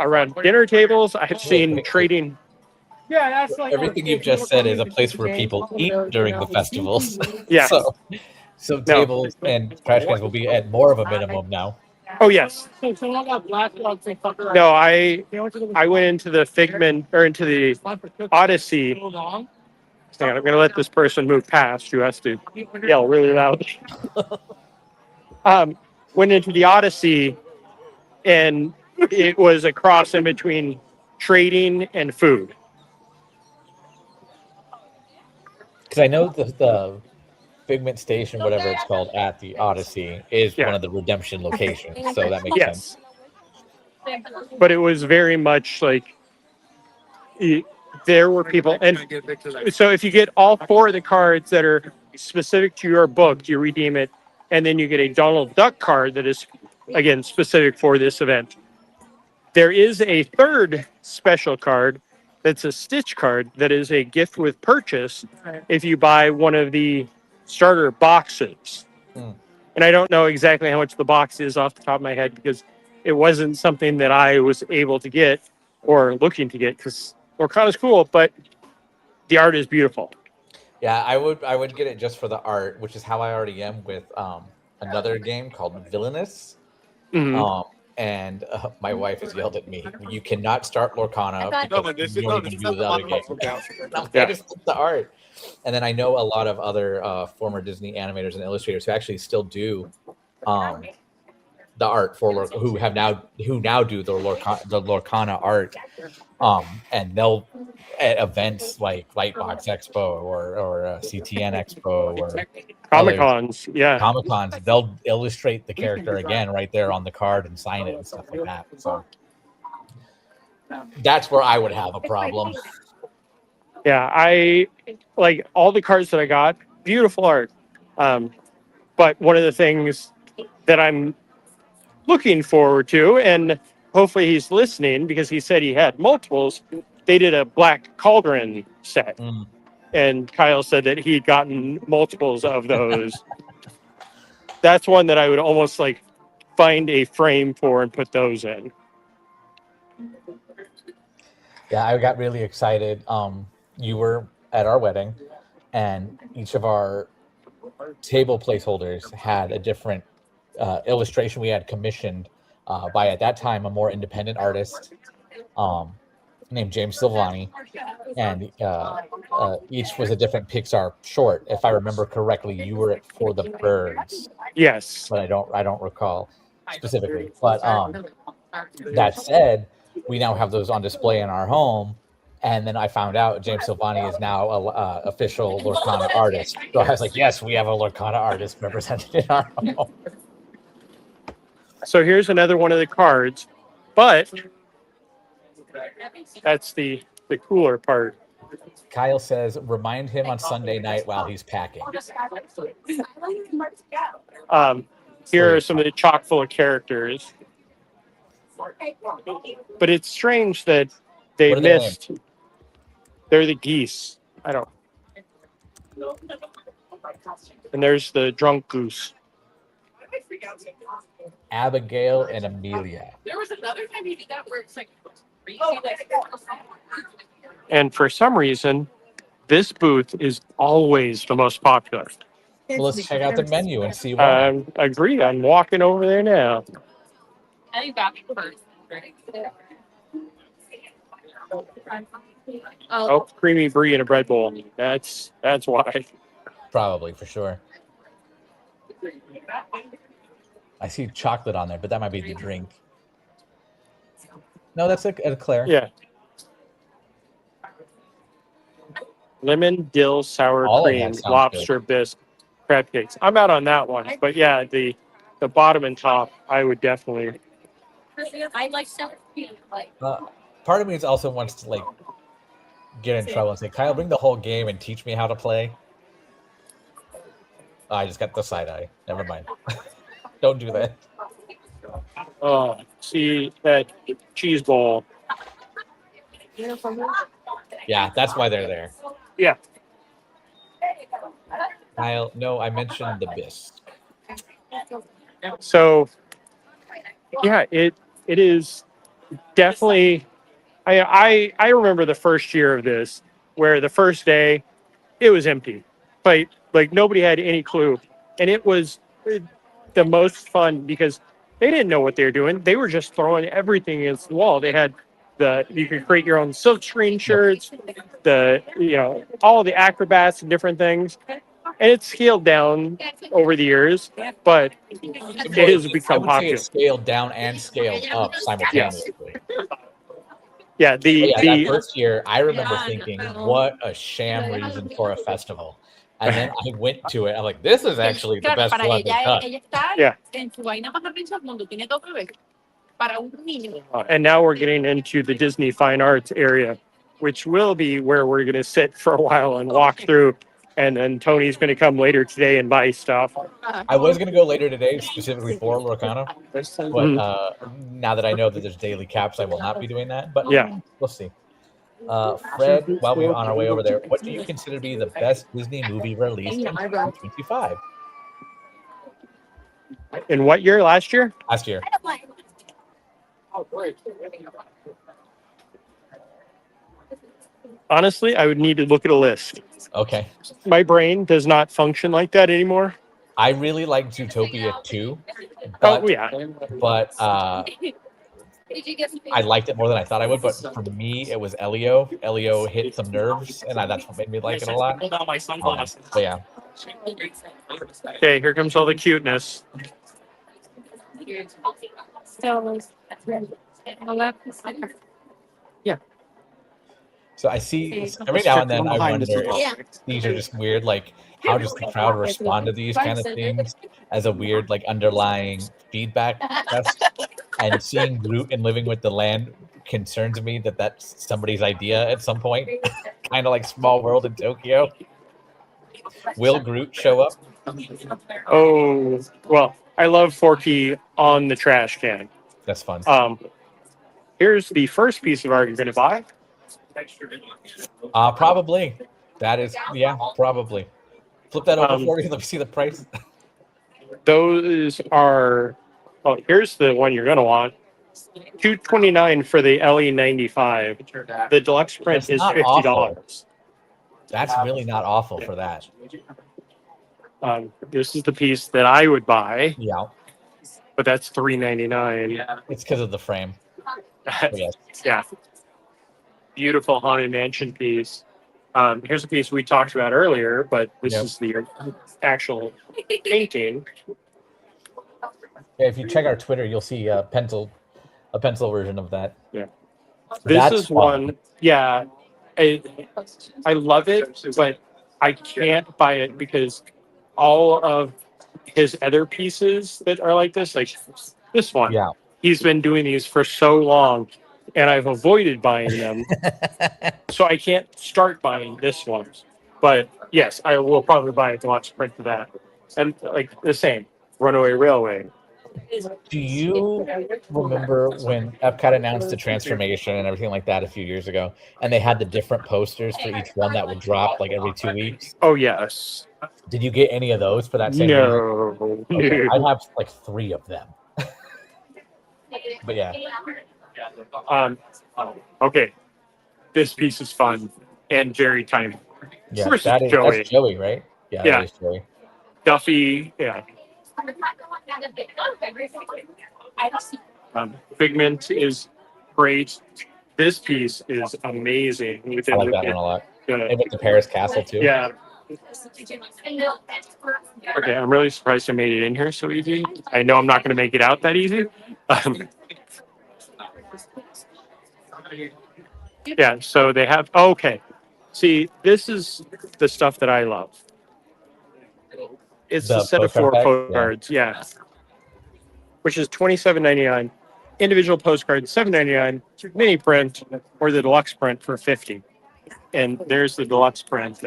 around dinner tables. I've seen trading. Yeah, that's like Everything you've just said is a place where people eat during the festivals. Yeah. So tables and trash cans will be at more of a minimum now. Oh yes. No, I went into the Figment or into the Odyssey. Hang on, I'm going to let this person move past who has to yell really loud. Went into the Odyssey, and it was a cross in between trading and food. Because I know the Figment Station, whatever it's called, at the Odyssey is one of the redemption locations. So that makes sense. But it was very much like there were people. And so if you get all 4 of the cards that are specific to your book, you redeem it. And then you get a Donald Duck card that is, again, specific for this event. There is a third special card that's a Stitch card that is a gift with purchase if you buy one of the starter boxes. And I don't know exactly how much the box is off the top of my head because it wasn't something that I was able to get or looking to get because Lorcana's cool, but the art is beautiful. Yeah, I would get it just for the art, which is how I already am with another game called Villainous. Mm-hmm. and my wife has yelled at me, "You cannot start Lorcana because you don't even do the other game." I just like the art. And then I know a lot of other former Disney animators and illustrators who actually still do the art for who now do the Lorcana art, and they'll at events like Lightbox Expo or CTN Expo or Comic Cons, yeah. Comic Cons, they'll illustrate the character again right there on the card and sign it and stuff like that. So that's where I would have a problem. Yeah, I like all the cards that I got, beautiful art. But one of the things that I'm looking forward to, and hopefully he's listening because he said he had multiples, they did a Black Cauldron set. Mm. And Kyle said that he'd gotten multiples of those. That's one that I would almost like find a frame for and put those in. Yeah, I got really excited. You were at our wedding, and each of our table placeholders had a different illustration we had commissioned by, at that time, a more independent artist named James Silvani, and each was a different Pixar short. If I remember correctly, you were at For the Birds, Yes. but I don't recall specifically. But that said, we now have those on display in our home. And then I found out James Silvani is now a official Lorcana artist. So I was like, yes, we have a Lorcana artist represented in our home. So here's another one of the cards, but that's the cooler part. Kyle says, remind him on Sunday night while he's packing. Here are some of the chock full of characters. But it's strange that they What are their missed. They're the geese. I don't. And there's the drunk goose. Abigail and Amelia. There was another time he did that where it's like, And for some reason, this booth is always the most popular. Well, let's check out the menu and see why. Agree. I'm walking over there now. I think that first. Oh, creamy brie in a bread bowl. That's why. Probably, for sure. I see chocolate on there, but that might be the drink. No, that's a Eclair. Yeah. Lemon, dill, sour All of cream, that sounds lobster bisque, crab cakes. I'm out on that one. But yeah, the bottom and top, I would definitely. I like sour cream. Part of me also wants to like get in trouble and say, Kyle, bring the whole game and teach me how to play. I just got the side eye. Never mind. Don't do that. Oh, see that cheese ball. Yeah, that's why they're there. Yeah. Kyle, no, I mentioned the bisque. So yeah, it is definitely. I remember the first year of this, where the first day it was empty, but like nobody had any clue, and it was the most fun because they didn't know what they were doing. They were just throwing everything against the wall. They had you could create your own silk screen shirts, all the acrobats and different things. And it's scaled down over the years, but it has become popular. It's scaled down and scaled up simultaneously. Yeah, that first year, I remember thinking, what a sham reason for a festival. And then I went to it. I'm like, this is actually the best one they've done. Yeah. And now we're getting into the Disney Fine Arts area, which will be where we're going to sit for a while and walk through. And then Tony's going to come later today and buy stuff. I was going to go later today, specifically for Lorcana. But now that I know that there's daily caps, I will not be doing that. But yeah, we'll see. Fred, while we're on our way over there, what do you consider to be the best Disney movie released in 2025? In what year? Last year? Last year. Honestly, I would need to look at a list. Okay. My brain does not function like that anymore. I really like Zootopia too, Oh but yeah. but I liked it more than I thought I would. But for me, it was Elio. Elio hit some nerves, and that's what made me like it a lot. But yeah, Okay, here comes all the cuteness. So, yeah. so I see every now and then I wonder if these are just weird. Like, how does the crowd respond to these kind of things as a weird, like, underlying feedback test? And seeing Groot and living with the land concerns me that that's somebody's idea at some point. Kind of like Small World in Tokyo. Will Groot show up? Oh well, I love Forky on the trash can. That's fun. Here's the first piece of art you're going to buy. Probably. That is, yeah, probably. Flip that over for you. Let me see the price. Those are. Oh, here's the one you're going to want. $229 for the LE95. The deluxe print It's is not $50. awful. That's really not awful for that. This is the piece that I would buy, Yeah, but that's $399. it's because of the frame. But yes. Yeah. Beautiful Haunted Mansion piece. Here's a piece we talked about earlier, but this Yep. is the actual painting. Yeah, if you check our Twitter, you'll see a pencil version of that. Yeah. That's This is fun. one. Yeah. I love it, but I can't buy it because all of his other pieces that are like this one, Yeah. he's been doing these for so long, and I've avoided buying them, so I can't start buying this one. But yes, I will probably buy a deluxe print for that, and like the same Runaway Railway. Do you remember when Epcot announced the transformation and everything like that a few years ago, and they had the different posters for each one that would drop like every 2 weeks? Oh yes. Did you get any of those for that same reason? No. Okay, I have like 3 of them. But yeah, Okay. This piece is fun and very tiny. yeah, Where's that's Joey? Joey, right? Yeah, Yeah. that is Joey. Duffy, yeah. Figment is great. This piece is amazing. I like that one a lot. Yeah. And with the Paris Castle too. Yeah. Okay, I'm really surprised I made it in here so easy. I know I'm not going to make it out that easy. Yeah, so they have. Okay, see, this is the stuff that I love. It's The a set of postcard 4 pack? postcards, yeah, which is $27.99. Individual postcard $7.99. Mini print or the deluxe print for $50. And there's the deluxe print.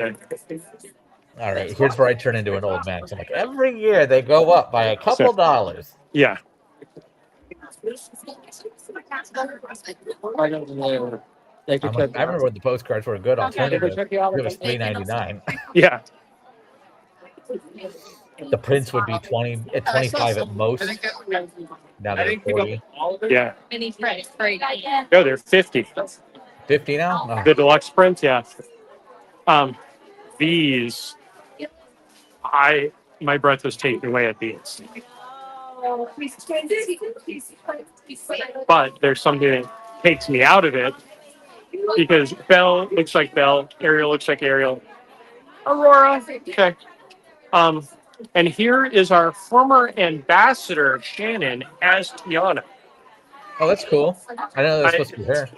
All right, here's where I turn into an old man. So I'm like, every year they go up by a couple dollars. Yeah. I'm like, I remember when the postcards were a good alternative. It was $3.99. Yeah. The prints would be 25 at most. Now they're 40. Yeah. Mini print, right? No, they're 50. 50 now? Oh. The deluxe print, yeah. These, my breath was taken away at these. But there's something that takes me out of it because Belle looks like Belle, Ariel looks like Ariel, Aurora. Okay. And here is our former ambassador Shannon as Tiana. Oh, that's cool. I know that's supposed to be her.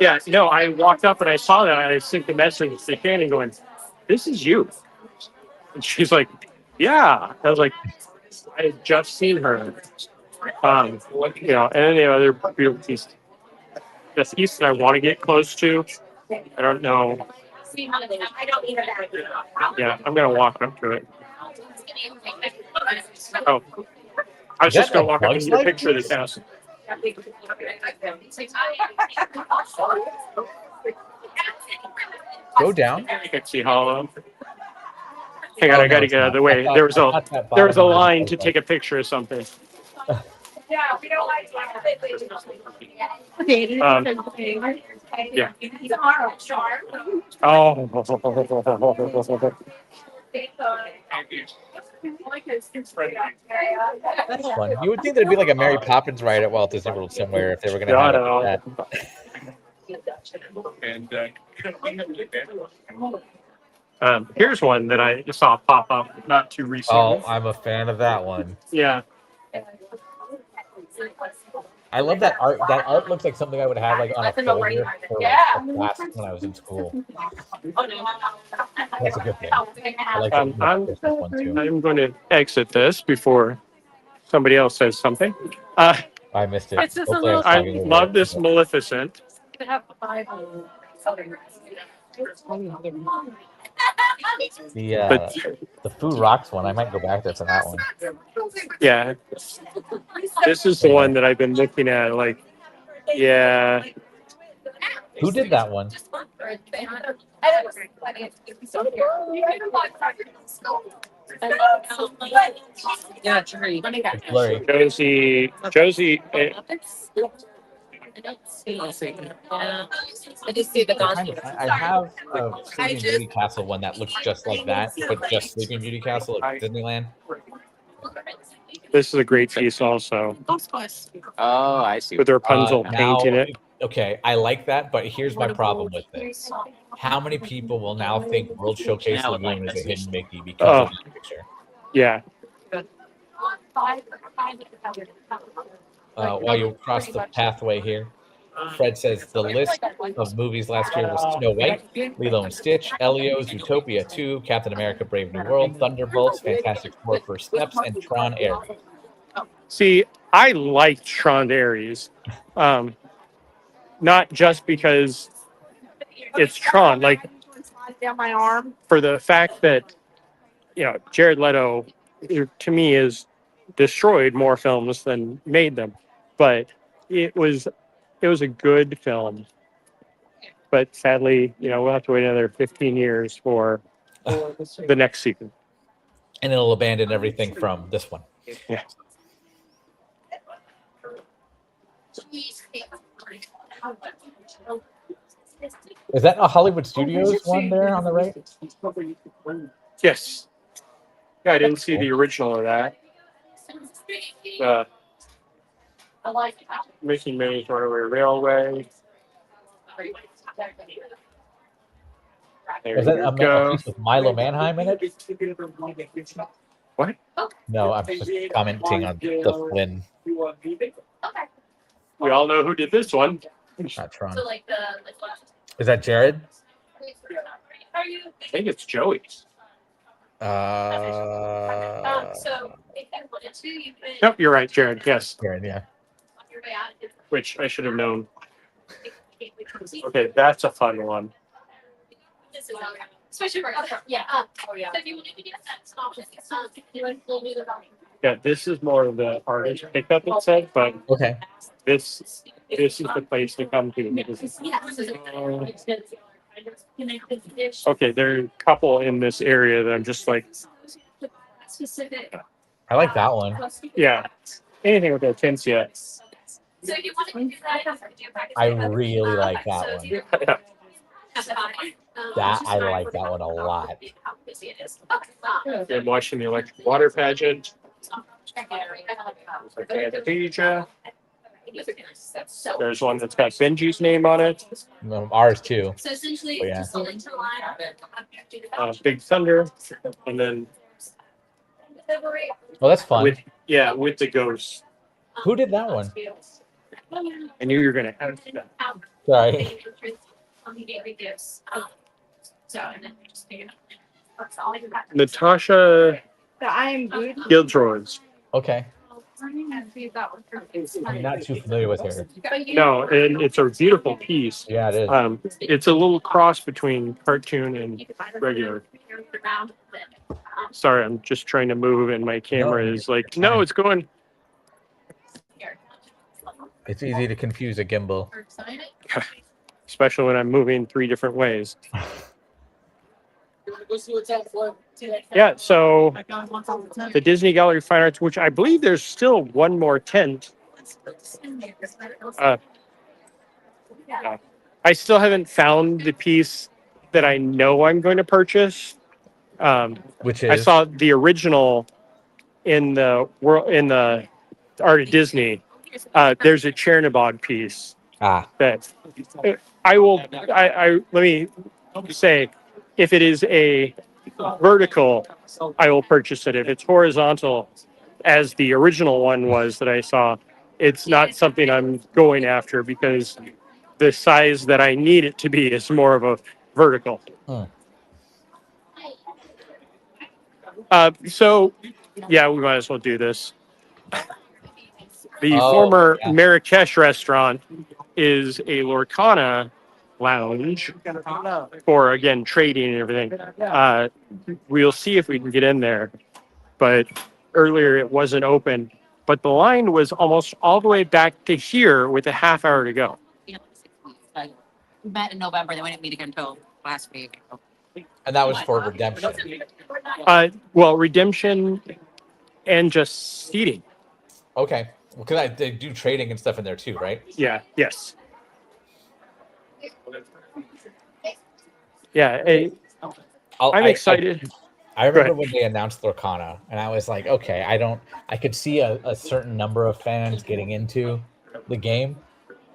Yeah, no, I walked up and I saw that. I sent the message to Shannon going, "This is you." And she's like, "Yeah." I was like, "I had just seen her." And any other beautiful piece. The piece that I want to get close to, I don't know. Yeah, I'm gonna walk up to it. Oh, I was Is just that gonna a walk up and Bugs get a Life picture of piece? this house. Go down. Pixie Hollow. Hang on, I gotta get out of the way. I There was thought that a bottom one was line Bugs to Life. take a picture of something. Yeah, we don't like Yeah. Tomorrow, sure. Oh. That's fun. You would think there'd be like a Mary Poppins ride at Walt Disney World somewhere if they were going to I have it don't like know. And here's one that I saw pop up not too recently. Oh, I'm a fan of that one. Yeah. I love that art. That art looks like something I would have like on a folder for like a class when I was in school. That's a good thing. I like I'm this one too. I'm going to exit this before somebody else says something. I missed it. It's just a Hopefully I was little- I talking over love it. this Maleficent. But The Food Rocks one. I might go back there for that one. yeah, this is the one that I've been looking at. Like, yeah, Who did that one? Yeah, tree. It's blurry. Josie. I just see the I have a Sleeping Beauty Castle one that looks just like that, but just Sleeping Beauty Castle at Disneyland. This is a great piece, also, Oh, I see. with Rapunzel Now, painting it. okay, I like that, but here's my problem with this. How many people will now think World Showcase Lagoon is a hidden Mickey because of this picture? Yeah, While you cross the pathway here, Fred says the list of movies last year was Snow White, Lilo and Stitch, Elio, Zootopia 2, Captain America: Brave New World, Thunderbolts, Fantastic Four: First Steps, and Tron Ares. see, I like Tron Ares, not just because it's Tron, like down my arm. for the fact that Jared Leto, to me, is destroyed more films than made them, but it was a good film. But sadly, we'll have to wait another 15 years for the next sequel. And it'll abandon everything from this one. Yeah. Is that a Hollywood Studios one there on the right? Yes. Yeah, I didn't see the original of that. Making May's Runaway Railway. There Is that you a go. piece with Milo Manheim in it? What? No, I'm just commenting on the Flynn, We all know who did this one. not Tron. Is that Jared? I think it's Joey's. Nope, you're right, Jared. Yes, Jared, yeah. which I should have known. Okay, that's a fun one. Especially for yeah. Oh yeah. Yeah, this is more of the artist pickup, it said, but Okay. this is the place to come to. Okay, there are a couple in this area that I'm just like, I like that one. yeah, anything with Hortensia. So you want to do that? I really like that one. That I like that one a lot. I'm watching the electric water pageant. Anastasia. There's one that's got Benji's name on it. Ours too. So essentially, Oh, yeah. just link to the line. Big Thunder, and then Well, that's fun. with the ghosts. Who did that one? I knew you were gonna have that. Sorry. Natasha Giltroy's. Okay. I'm not too familiar with her. No, and it's a beautiful piece. Yeah, it is. It's a little cross between cartoon and regular. Sorry, I'm just trying to move, and my camera is like, no, it's going. It's easy to confuse a gimbal. Especially when I'm moving 3 different ways. Yeah, so the Disney Gallery of Fine Arts, which I believe there's still one more tent. I still haven't found the piece that I know I'm going to purchase. Which I is saw the original in the Art of Disney. There's a Chernobog piece that I let me say, if it is a vertical, I will purchase it. If it's horizontal, as the original one was that I saw, it's not something I'm going after because the size that I need it to be is more of a vertical. So, yeah, we might as well do this. The former yeah. Marrakesh restaurant is a Lorcana lounge for, again, trading and everything. We'll see if we can get in there. But earlier it wasn't open. But the line was almost all the way back to here with a half hour to go. We met in November, then we didn't meet again until last week. And that was for redemption. Well, redemption and just seating. Okay. Because they do trading and stuff in there too, right? Yeah. Yes. Yeah. I'm excited. I remember when they announced Lorcana, and I was like, okay, I could see a certain number of fans getting into the game,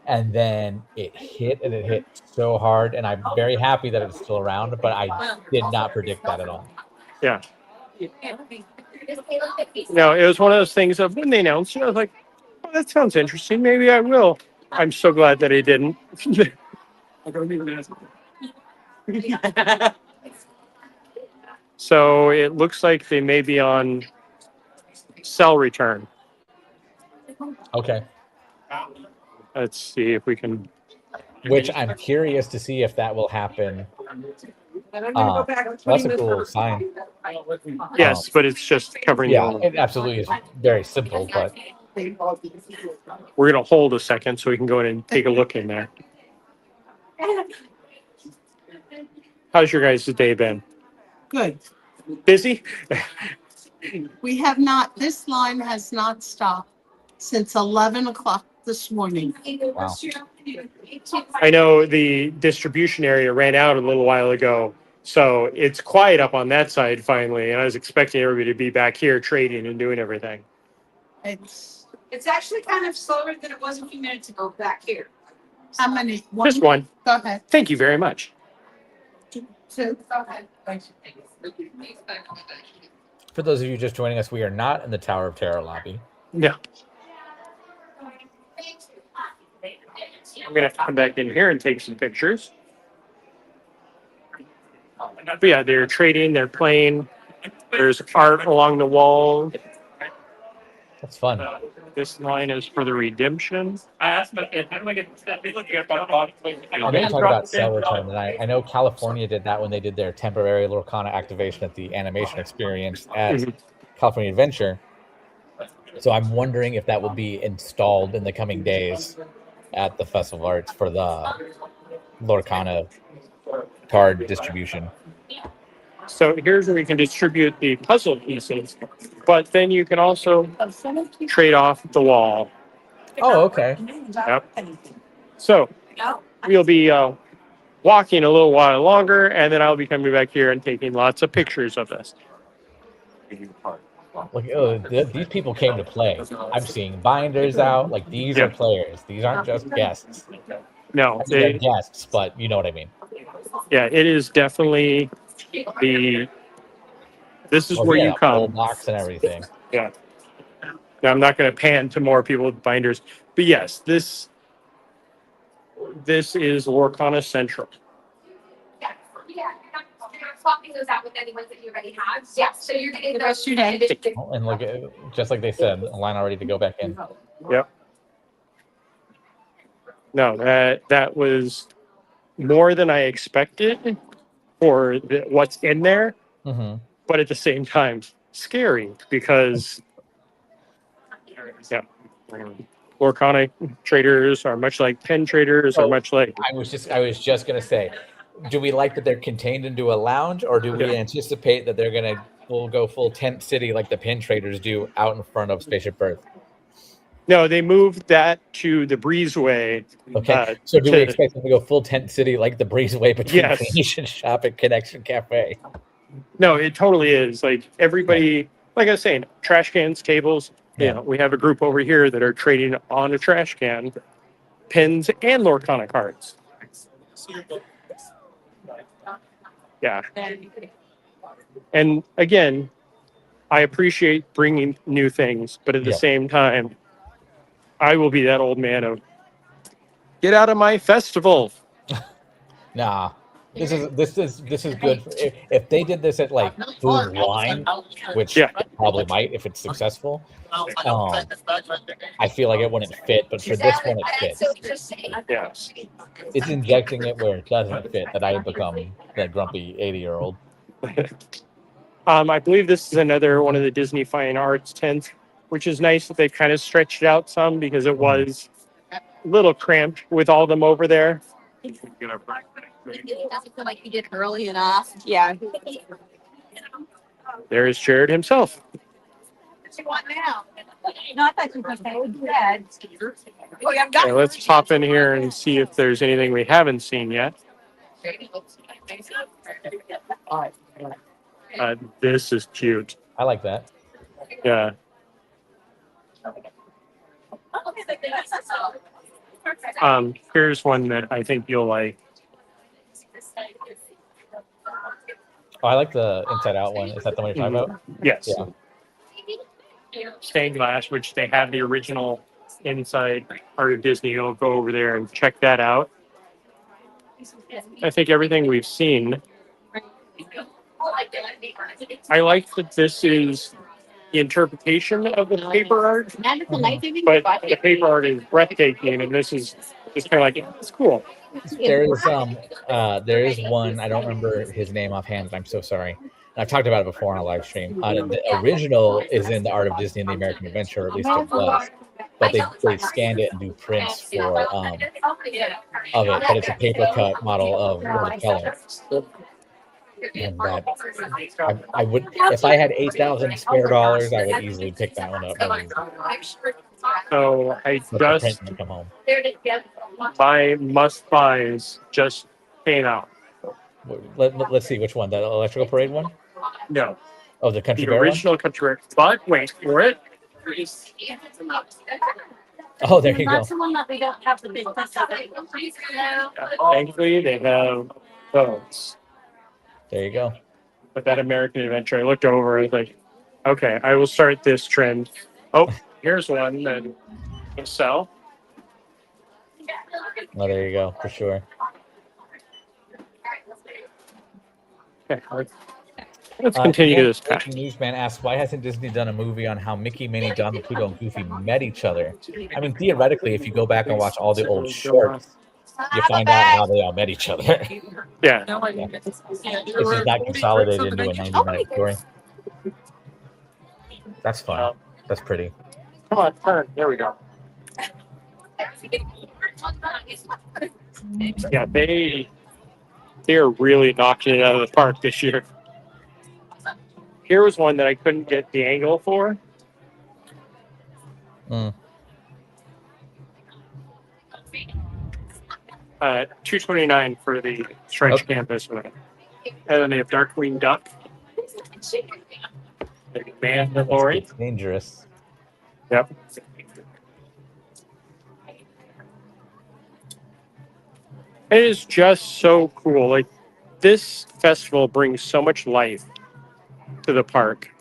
and then it hit so hard, and I'm very happy that it's still around, but I did not predict that at all. Yeah. No, it was one of those things of when they announced it, I was like, oh, that sounds interesting. Maybe I will. I'm so glad that I didn't. So it looks like they may be on sell return. Okay. Let's see if we can. Which I'm curious to see if that will happen. That's a cool sign. Yes, but it's just covering. Yeah, it absolutely is very simple, but we're going to hold a second so we can go in and take a look in there. How's your guys' day been? Good. Busy? We have not, this line has not stopped since 11 o'clock this morning. Wow. I know the distribution area ran out a little while ago, so it's quiet up on that side finally, and I was expecting everybody to be back here trading and doing everything. It's actually kind of slower than it was a few minutes ago back here. How many? Just one. Go ahead. Thank you very much. Two. Go ahead. For those of you just joining us, we are not in the Tower of Terror lobby. No. I'm going to have to come back in here and take some pictures. But yeah, they're trading, they're playing. There's art along the wall. That's fun. This line is for the redemption. I know you talk about sell return, and I know California did that when they did their temporary Lorcana activation at the animation experience at California Adventure. So I'm wondering if that will be installed in the coming days at the Festival of Arts for the Lorcana card distribution. So here's where we can distribute the puzzle pieces, but then you can also trade off the wall. Oh, okay. Yep. So we'll be walking a little while longer, and then I'll be coming back here and taking lots of pictures of this. Look, these people came to play. I'm seeing binders out. Like, these are players. These aren't just guests. No, they're guests, but you know what I mean. Yeah, it is definitely this is where you come. Full box and everything. Yeah. Now, I'm not going to pan to more people with binders, but yes, this is Lorcana Central. Yeah. Swapping those out with any ones that you already have. Yeah, so you're getting the rest of your day. Oh, and look, just like they said, a line already to go back in. Yep. No, that was more than I expected for what's in there, but at the same time, scary because, Lorcana traders are much like pen traders, are much like. I was just gonna say, do we like that they're contained into a lounge, or do we anticipate that they're gonna go full tent city like the pen traders do out in front of Spaceship Earth? No, they moved that to the breezeway. Okay, so do we expect them to go full tent city like the breezeway between Creation Shop and Connection Cafe? No, it totally is. Like everybody, like I was saying, trash cans, tables. Yeah. You know, we have a group over here that are trading on a trash can, pins, and Lorcana cards. Yeah. And again, I appreciate bringing new things, but at the Yeah. same time, I will be that old man of get out of my festival. Nah. This is good. If they did this at like Food Wine, which Yeah. they probably might if it's successful, I feel like it wouldn't fit. But for this one, it fits. Yeah. It's injecting it where it doesn't fit that I become that grumpy 80-year-old. I believe this is another one of the Disney Fine Arts tents, which is nice that they've kind of stretched it out some because it was a little cramped with all of them over there. Doesn't feel like you did early enough. Yeah. There is Jared himself. What you want now? No, I thought you were going to bed. Oh, yeah, I've got Okay, let's pop in here and see if there's anything we haven't seen yet. This is cute. I like that. Yeah. Here's one that I think you'll like. Oh, I like the Inside Out one. Is that the one you're talking about? Yes. Yeah. Stained glass, which they have the original inside Art of Disney. You'll go over there and check that out. I think everything we've seen. I like that this is the interpretation of the paper art, but the paper art is breathtaking, and this is just kind of like it's cool. There is one, I don't remember his name offhand, and I'm so sorry. And I've talked about it before on a live stream. The original is in the Art of Disney and the American Adventure, or at least it was. But they scanned it and do prints for of it, but it's a paper cut model of watercolor. And that I would, if I had 8,000 spare dollars, I would easily pick that one up. So I Let the print just and come home. my must buys just came out. Let's see which one. That Electrical Parade one? No, Oh, the Country the Bear one? original country. But wait for it. Oh, there you go. That's the one that we don't have the big press of. Thankfully, they have those. There you go. But that American Adventure, I looked over. I was like, okay, I will start this trend. Oh, here's one that will sell. Oh, there you go, for sure. Okay, let's continue this path. Breaking Newsman asks, why hasn't Disney done a movie on how Mickey, Minnie, Donald, Pluto, and Goofy met each other? I mean, theoretically, if you go back and watch all the old shorts, you find out how they all met each other. Yeah. This is not consolidated into a 90-minute story. That's fun. That's pretty. Come on, turn. There we go. Yeah, they're really knocking it out of the park this year. Here was one that I couldn't get the angle for. $229 for the stretch campus one. And then they have Darkwing Duck. Mandalorian. It's dangerous. Yep. It is just so cool. Like this festival brings so much life to the park.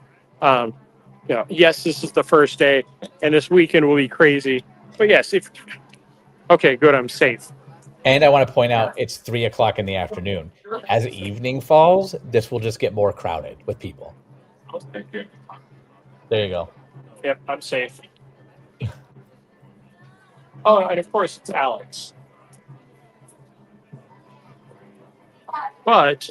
Yes, this is the first day, and this weekend will be crazy. But yes, okay, good, I'm safe. And I want to point out it's 3:00 in the afternoon. As evening falls, this will just get more crowded with people. There you go. Yep, I'm safe. Oh, and of course it's Alex. But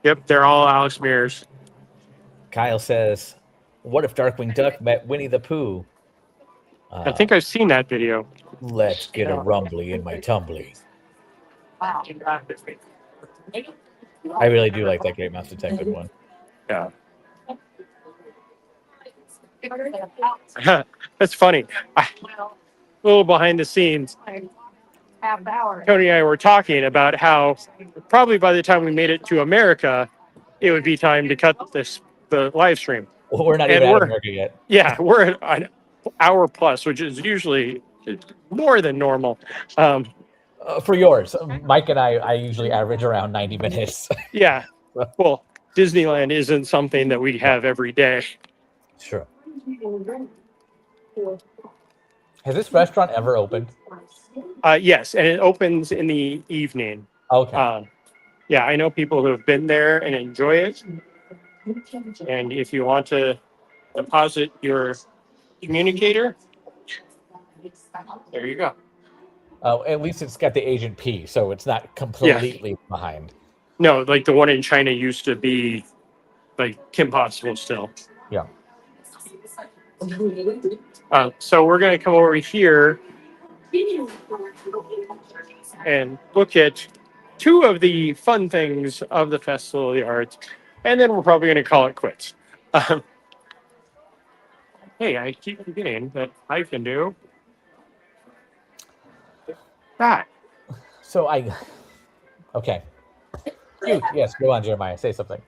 yep, they're all Alex Mears. Kyle says, what if Darkwing Duck met Winnie the Pooh? I think I've seen that video. Let's get a rumbly in my tumbly. Wow. I really do like that Great Mouse Detective one. Yeah. That's funny. little behind the scenes. Half hour. Tony and I were talking about how probably by the time we made it to America, it would be time to cut the live stream. Well, we're not And even out of we're America yet. yeah, we're at an hour plus, which is usually more than normal. For yours, Mike and I usually average around 90 minutes. Yeah. Well, Disneyland isn't something that we have every day. Sure. Has this restaurant ever opened? Yes, and it opens in the evening. Okay. Yeah, I know people who have been there and enjoy it. And if you want to deposit your communicator, there you go. At least it's got the Agent P, so it's not completely behind. No, like the one in China used to be like Kim Possible still. Yeah. So we're going to come over here and look at two of the fun things of the Festival of the Arts, and then we're probably going to call it quits. Hey, I keep forgetting that I can do that. So okay. Yes, go on, Jeremiah. Say something.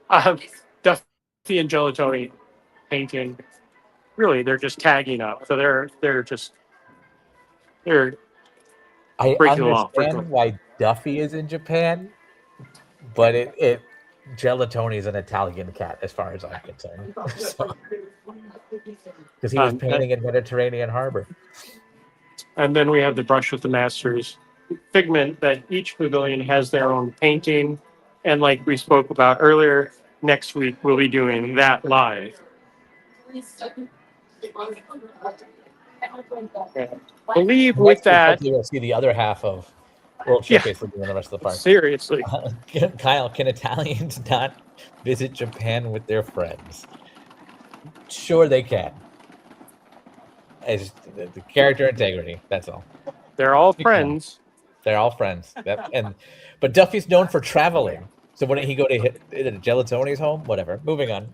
Duffy and Gelatoni painting. Really, they're just tagging up. So they're I breaking the law. understand why Duffy is in Japan, but Gelatoni is an Italian cat, as far as I'm concerned. Because he was painting in Mediterranean Harbor. And then we have the Brush with the Masters figment that each pavilion has their own painting. And like we spoke about earlier, next week we'll be doing that live. I believe with that, hopefully we'll see the other half of World Showcase in the rest of the park. Seriously. Kyle, can Italians not visit Japan with their friends? Sure they can. As the character integrity, that's all. They're all friends. They're all friends. But Duffy's known for traveling. So wouldn't he go to Gelatoni's home? Whatever. Moving on.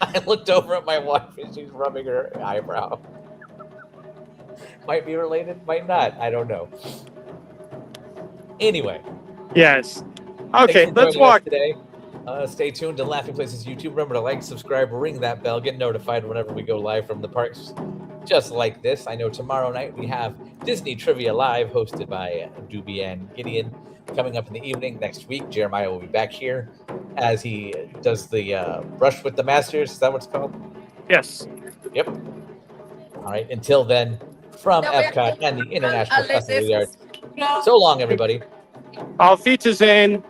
I looked over at my wife and she's rubbing her eyebrow. Might be related, might not. I don't know. Anyway. Yes. Okay, let's walk today. Stay tuned to Laughing Places YouTube. Remember to like, subscribe, ring that bell, get notified whenever we go live from the parks just like this. I know tomorrow night we have Disney Trivia Live hosted by Doobie and Gideon. Coming up in the evening next week, Jeremiah will be back here as he does the Brush with the Masters. Is that what it's called? Yes. Yep. All right. Until then, from EPCOT and the International Festival of the Arts. So long, everybody. Auf Wiedersehen.